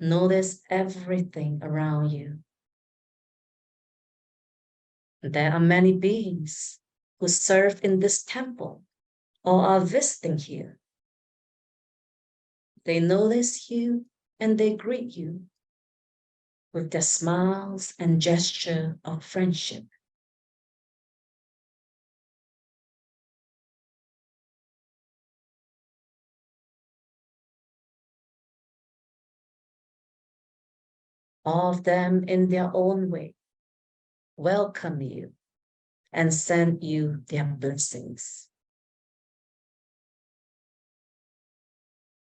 notice everything around you. There are many beings who serve in this temple or are visiting here. They notice you and they greet you with their smiles and gesture of friendship. All of them in their own way welcome you and send you their blessings.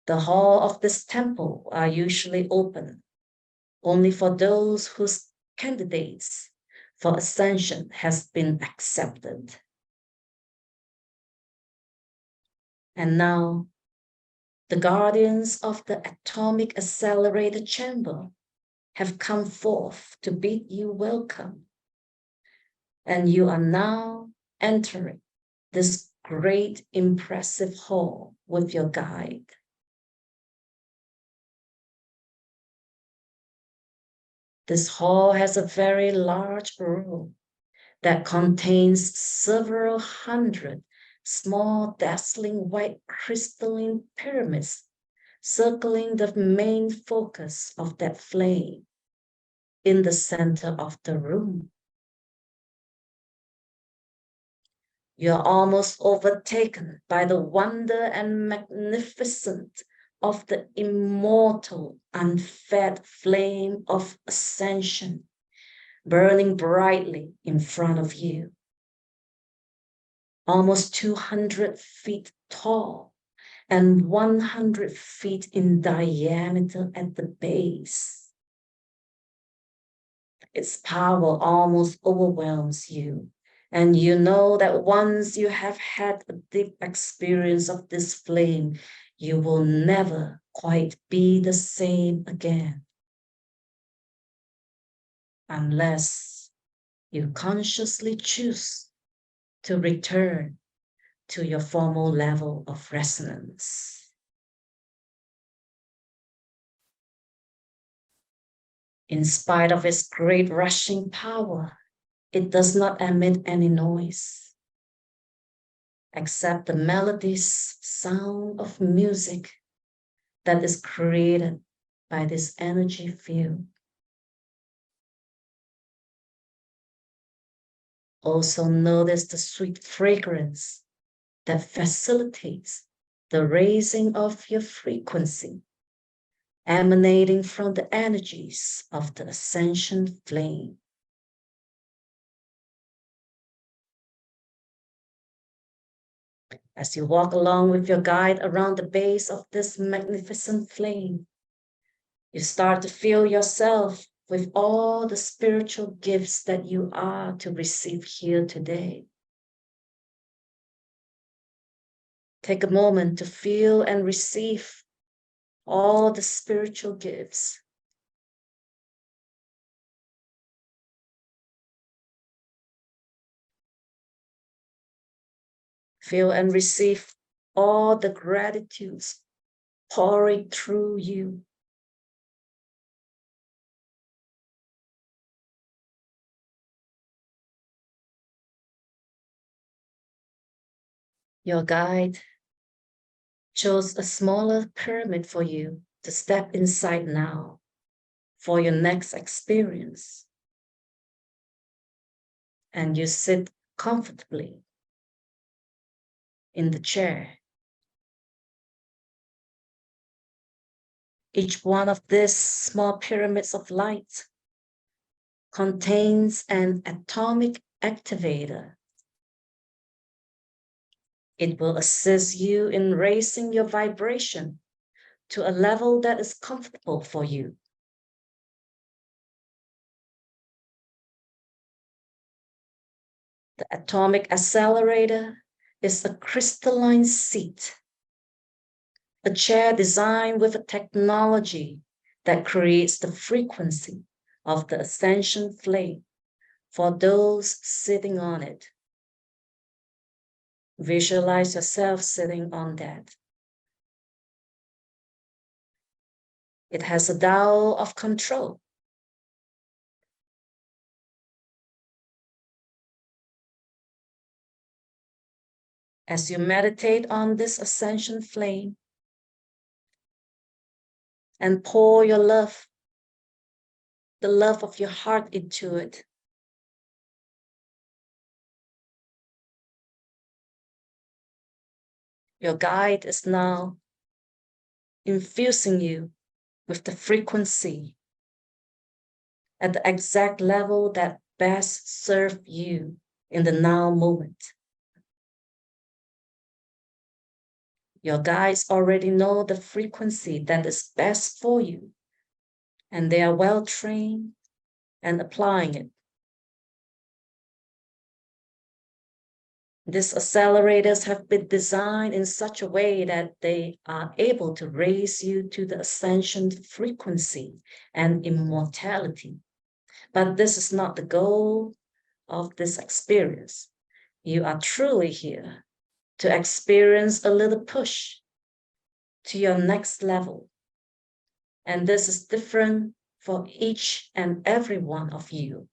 The hall of this temple are usually open only for those whose candidates for ascension has been accepted. And now, the guardians of the atomic accelerator chamber have come forth to bid you welcome. And you are now entering this great impressive hall with your guide. This hall has a very large room that contains several hundred small, dazzling white crystalline pyramids circling the main focus of that flame in the center of the room. You're almost overtaken by the wonder and magnificence of the immortal, unfed flame of ascension burning brightly in front of you. Almost 200 feet tall and 100 feet in diameter at the base. Its power almost overwhelms you, and you know that once you have had a deep experience of this flame, you will never quite be the same again. Unless you consciously choose to return to your former level of resonance. In spite of its great rushing power, it does not emit any noise, except the melodious sound of music that is created by this energy field. Also notice the sweet fragrance that facilitates the raising of your frequency, emanating from the energies of the ascension flame. As you walk along with your guide around the base of this magnificent flame, you start to feel yourself with all the spiritual gifts that you are to receive here today. Take a moment to feel and receive all the spiritual gifts. Feel and receive all the gratitudes pouring through you. Your guide chose a smaller pyramid for you to step inside now for your next experience. and you sit comfortably in the chair. Each one of these small pyramids of light contains an atomic activator. It will assist you in raising your vibration to a level that is comfortable for you. The atomic accelerator is a crystalline seat, a chair designed with a technology that creates the frequency of the ascension flame for those sitting on it. Visualize yourself sitting on that. It has a dial of control. As you meditate on this ascension flame and pour your love, the love of your heart into it, your guide is now infusing you with the frequency at the exact level that best serves you in the now moment. Your guides already know the frequency that is best for you, and they are well trained and applying it. These accelerators have been designed in such a way that they are able to raise you to the ascension frequency and immortality. But this is not the goal of this experience. You are truly here to experience a little push to your next level. And this is different for each and every one of you.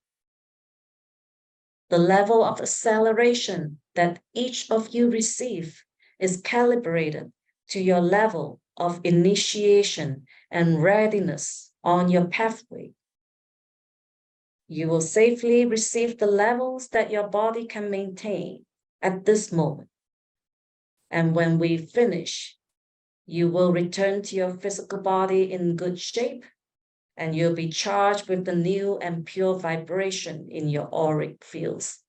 The level of acceleration that each of you receive is calibrated to your level of initiation and readiness on your pathway. You will safely receive the levels that your body can maintain at this moment. And when we finish, you will return to your physical body in good shape, and you'll be charged with the new and pure vibration in your auric fields.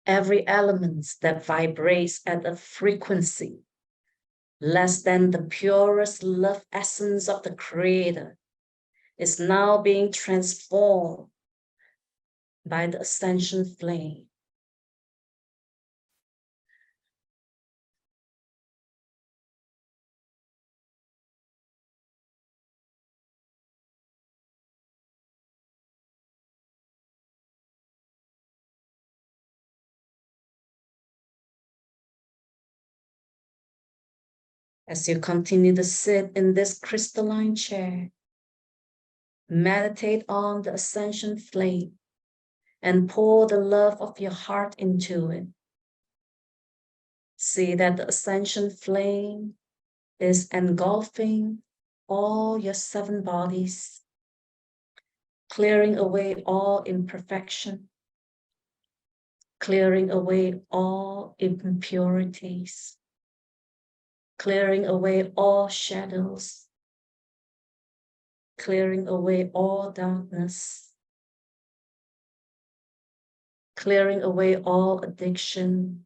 Every element that vibrates at a frequency less than the purest love essence of the Creator is now being transformed by the ascension flame. As you continue to sit in this crystalline chair, meditate on the ascension flame and pour the love of your heart into it. See that the ascension flame is engulfing all your 7 bodies, clearing away all imperfection, clearing away all impurities, clearing away all shadows, clearing away all darkness, clearing away all addiction,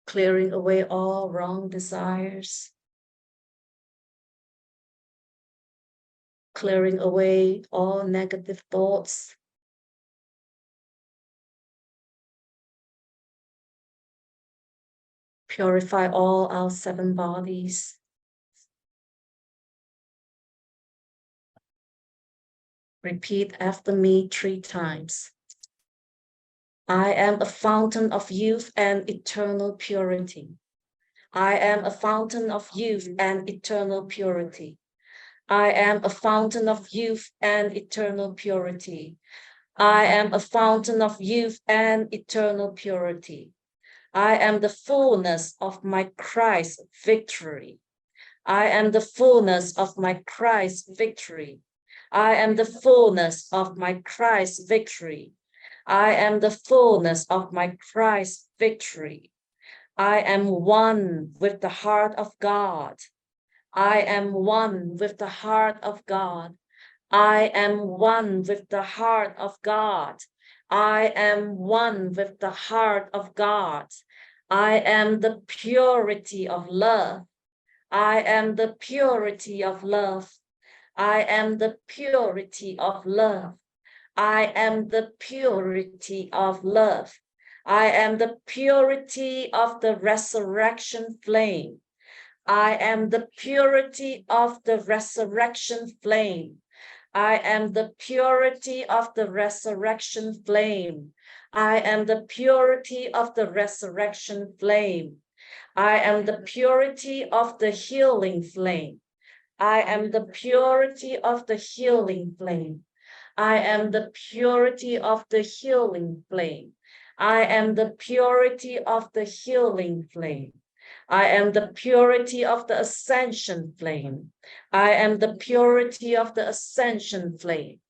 clearing away all wrong desires, clearing away all negative thoughts, purify all our 7 bodies. Repeat after me 3 times. I am a fountain of youth and eternal purity. I am a fountain of youth and eternal purity. I am a fountain of youth and eternal purity. I am a fountain of youth and eternal purity. I am the fullness of my Christ's victory. I am the fullness of my Christ's victory. I am the fullness of my Christ's victory. I am the fullness of my Christ's victory. I am one with the heart of God. I am one with the heart of God. I am one with the heart of God. I am one with the heart of God. I am the purity of love. I am the purity of love. I am the purity of love. I am the purity of love. I am the purity of the resurrection flame. I am the purity of the resurrection flame. I am the purity of the resurrection flame. I am the purity of the resurrection flame. I am the purity of the healing flame. I am the purity of the healing flame. I am the purity of the healing flame. I am the purity of the healing flame. I am the purity of the ascension flame. I am the purity of the ascension flame.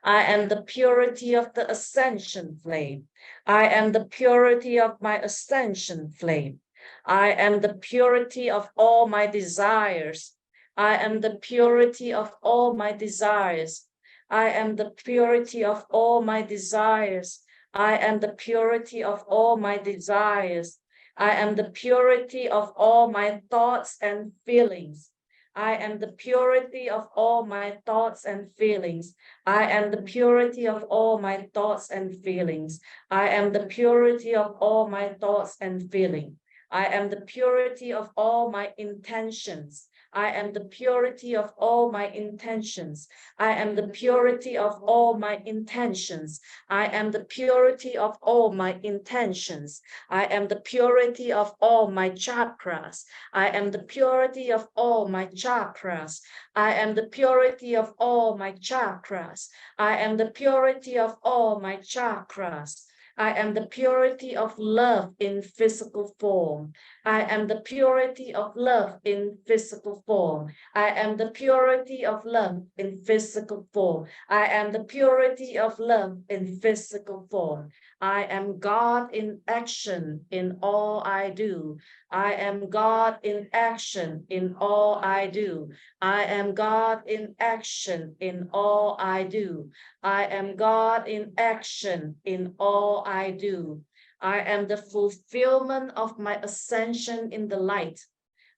I am the purity of the ascension flame. I am the purity of my ascension flame. I am the purity of all my desires. I am the purity of all my desires. I am the purity of all my desires. I am the purity of all my desires. I am the purity of all my thoughts and feelings. I am the purity of all my thoughts and feelings. I am the purity of all my thoughts and feelings. I am the purity of all my thoughts and feelings. I am the purity of all my intentions. I am the purity of all my intentions. I am the purity of all my intentions. I am the purity of all my intentions. I am the purity of all my chakras. I am the purity of all my chakras. I am the purity of all my chakras. I am the purity of all my chakras. I am the purity of love in physical form. I am the purity of love in physical form. I am the purity of love in physical form. I am the purity of love in physical form. I am God in action in all I do. I am God in action in all I do. I am God in action in all I do. I am God in action in all I do. I am the fulfillment of my ascension in the light.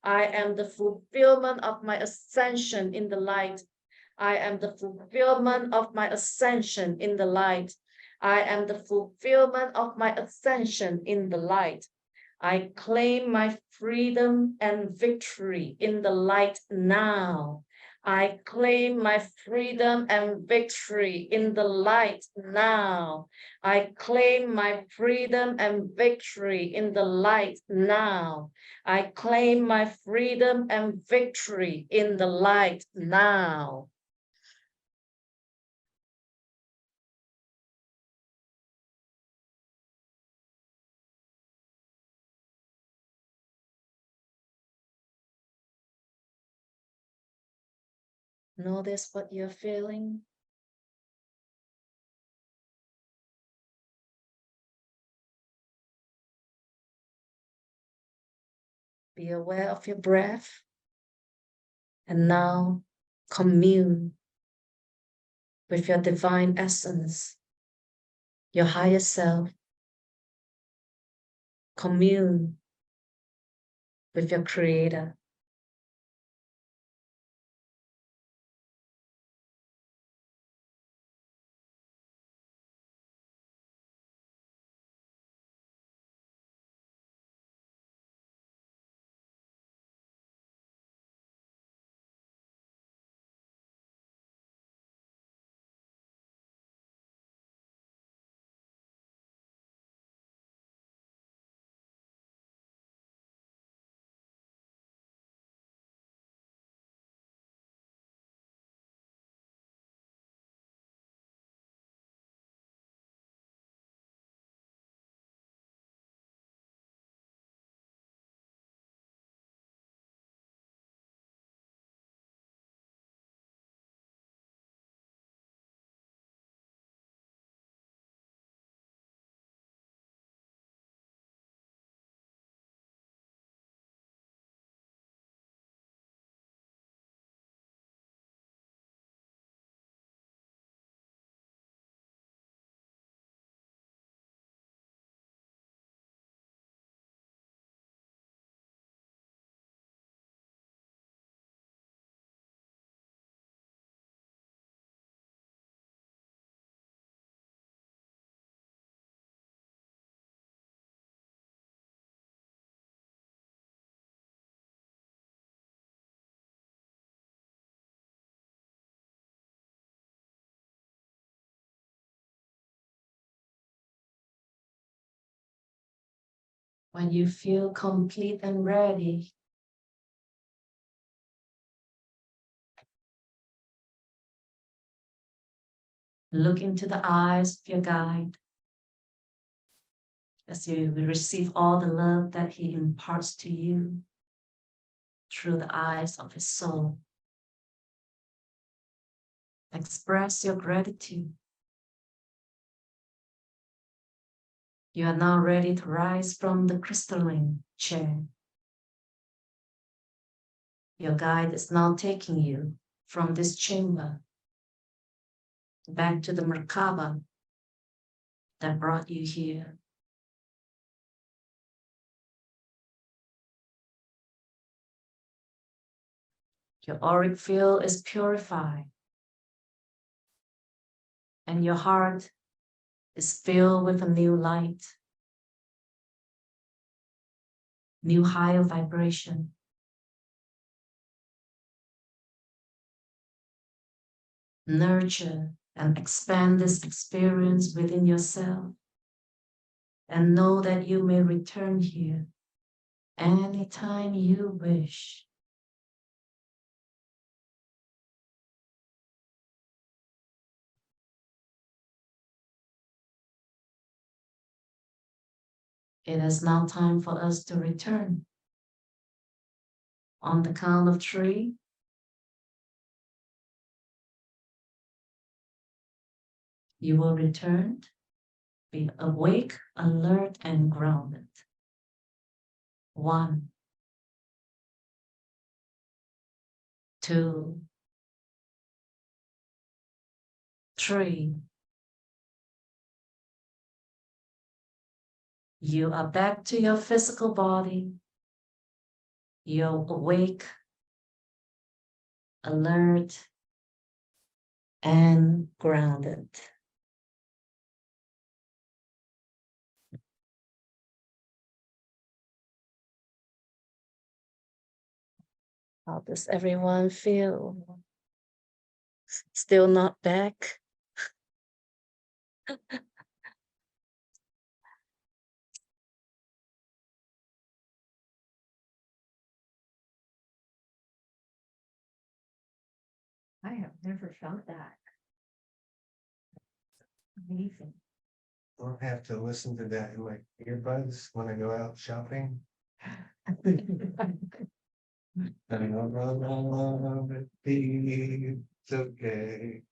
I am the fulfillment of my ascension in the light. I am the fulfillment of my ascension in the light. I am the fulfillment of my ascension in the light. I claim my freedom and victory in the light now. I claim my freedom and victory in the light now. I claim my freedom and victory in the light now. I claim my freedom and victory in the light now. Notice what you're feeling. Be aware of your breath. And now commune with your divine essence, your higher self. Commune with your creator. When you feel complete and ready, look into the eyes of your guide as you receive all the love that he imparts to you through the eyes of his soul. Express your gratitude. You are now ready to rise from the crystalline chair. Your guide is now taking you from this chamber back to the Merkaba that brought you here. Your auric field is purified, and your heart is filled with a new light, new higher vibration. Nurture and expand this experience within yourself, and know that you may return here anytime you wish. It is now time for us to return. On the count of 3, you will return, be awake, alert, and grounded. 1, 2, 3. You are back to your physical body. You're awake, alert, and grounded. How does everyone feel? Still not back? I have never felt that. Amazing. I'll have to listen to that in my earbuds when I go out shopping. It's okay.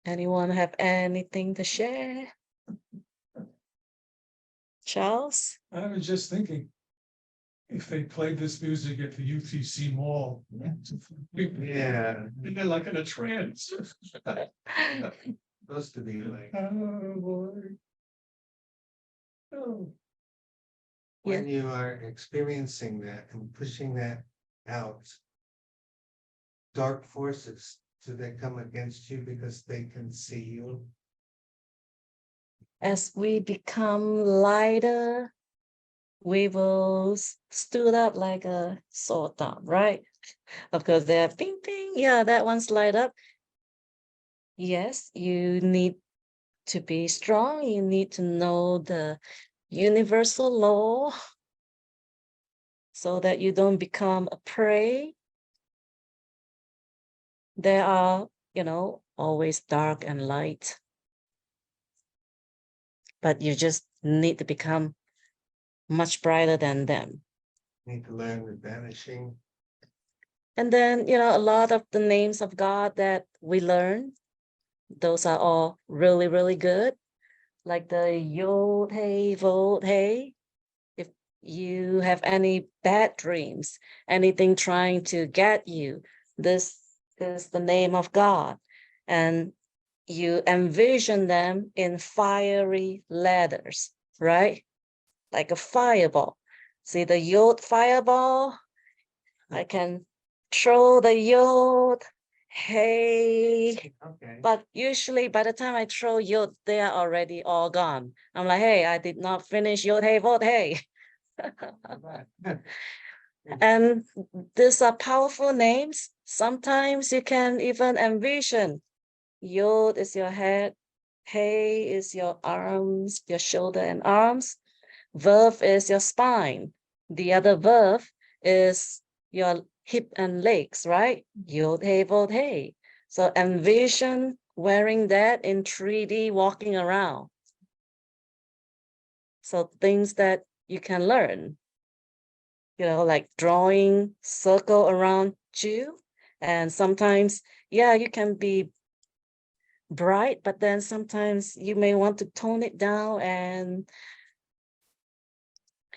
Anyone have anything to share? Charles? I was just thinking, if they played this music at the UTC Mall. Yeah. They're like in a trance. Supposed to be like, Oh, boy. Oh, when you are experiencing that and pushing that out, dark forces, do they come against you because they can see you? As we become lighter, we will stood up like a sore thumb, right? Of course, they're ping, ping. Yeah, that one's light up. Yes, you need to be strong. You need to know the universal law so that you don't become a prey. There are, always dark and light. But you just need to become much brighter than them. Need to learn the vanishing. And then, a lot of the names of God that we learn, those are all really, really good. Like the Yod Hey, Vod Hey. If you have any bad dreams, anything trying to get you, this is the name of God. And you envision them in fiery letters, right? Like a fireball. See the Yod fireball? I can throw the Yod, hey. Okay. But usually by the time I throw Yod, they are already all gone. I'm like, hey, I did not finish Yod, hey, Vod, hey. And these are powerful names. Sometimes you can even envision Yod is your head, Hey is your arms, your shoulder and arms. Verve is your spine. The other verve is your hip and legs, right? Yod, hey, vod, hey. So envision wearing that in 3D walking around. So things that you can learn, like drawing circle around you. And sometimes, yeah, you can be bright, but then sometimes you may want to tone it down. And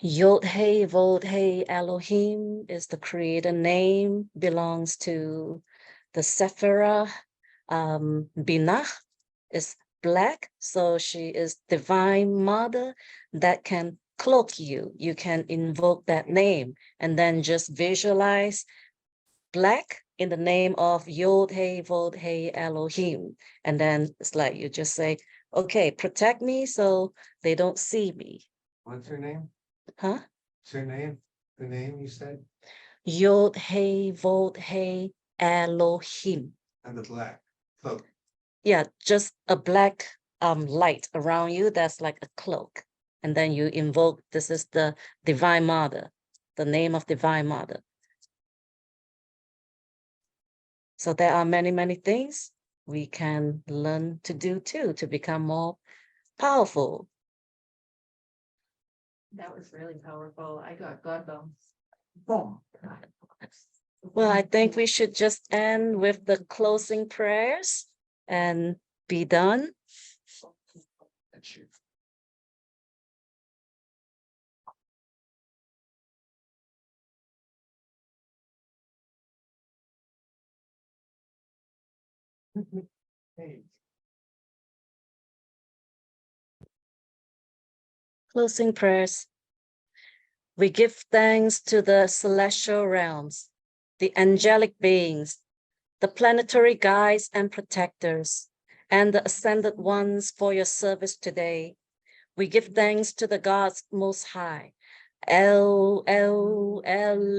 Yod Hey Vod Hey Elohim is the creator name, belongs to the Sephirah. Binah is black, so she is divine mother that can cloak you. You can invoke that name and then just visualize black in the name of Yod Hey Vod Hey Elohim. And then it's like you just say, okay, protect me so they don't see me. What's her name? Huh? What's her name? The name you said? Yod Hey Vod Hey Elohim. And the black cloak. Yeah, just a black light around you that's like a cloak. And then you invoke, this is the Divine Mother, the name of Divine Mother. So there are many, many things we can learn to do too, to become more powerful. That was really powerful. I got God bones. Boom. Well, I think we should just end with the closing prayers and be done. Hey. Closing prayers. We give thanks to the celestial realms, the angelic beings, the planetary guides and protectors, and the ascended ones for your service today. We give thanks to the gods most high, El Elyon.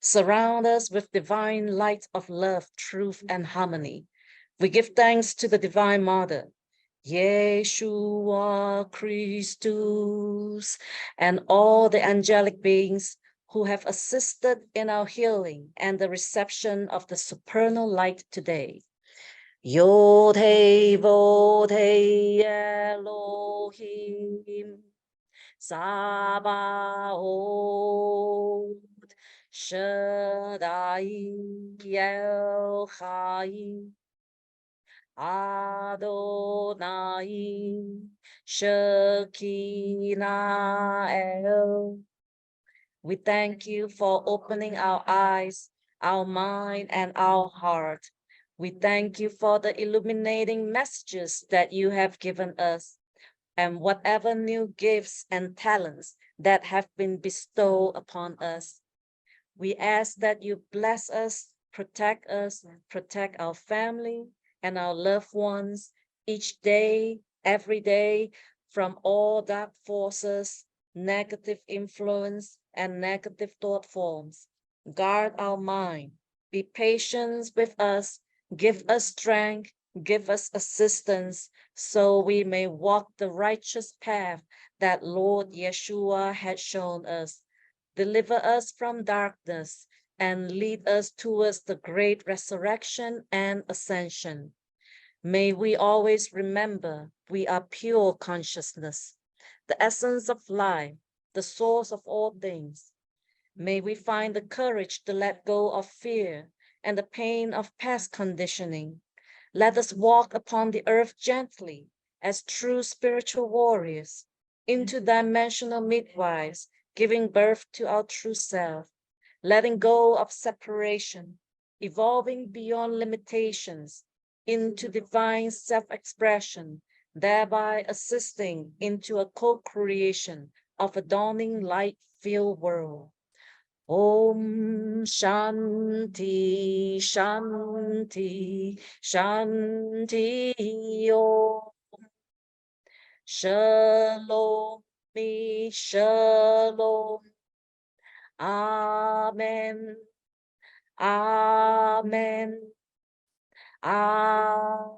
Surround us with divine light of love, truth, and harmony. We give thanks to the Divine Mother, Yeshua Christus, and all the angelic beings who have assisted in our healing and the reception of the supernal light today. Yod Hey Vod Hey Elohim Sabaoth Shaddai El Chai Adonai Shekinah El. We thank you for opening our eyes, our mind, and our heart. We thank you for the illuminating messages that you have given us, and whatever new gifts and talents that have been bestowed upon us. We ask that you bless us, protect our family and our loved ones each day, every day, from all dark forces, negative influence, and negative thought forms. Guard our mind. Be patient with us. Give us strength. Give us assistance so we may walk the righteous path that Lord Yeshua had shown us. Deliver us from darkness and lead us towards the great resurrection and ascension. May we always remember we are pure consciousness, the essence of life, the source of all things. May we find the courage to let go of fear and the pain of past conditioning. Let us walk upon the earth gently as true spiritual warriors, interdimensional midwives, giving birth to our true self, letting go of separation, evolving beyond limitations into divine self-expression, thereby assisting into a co-creation of a dawning light-filled world. Om Shanti Shanti Shanti Om Shalom Mi Shalom Amen. Amen. Amen.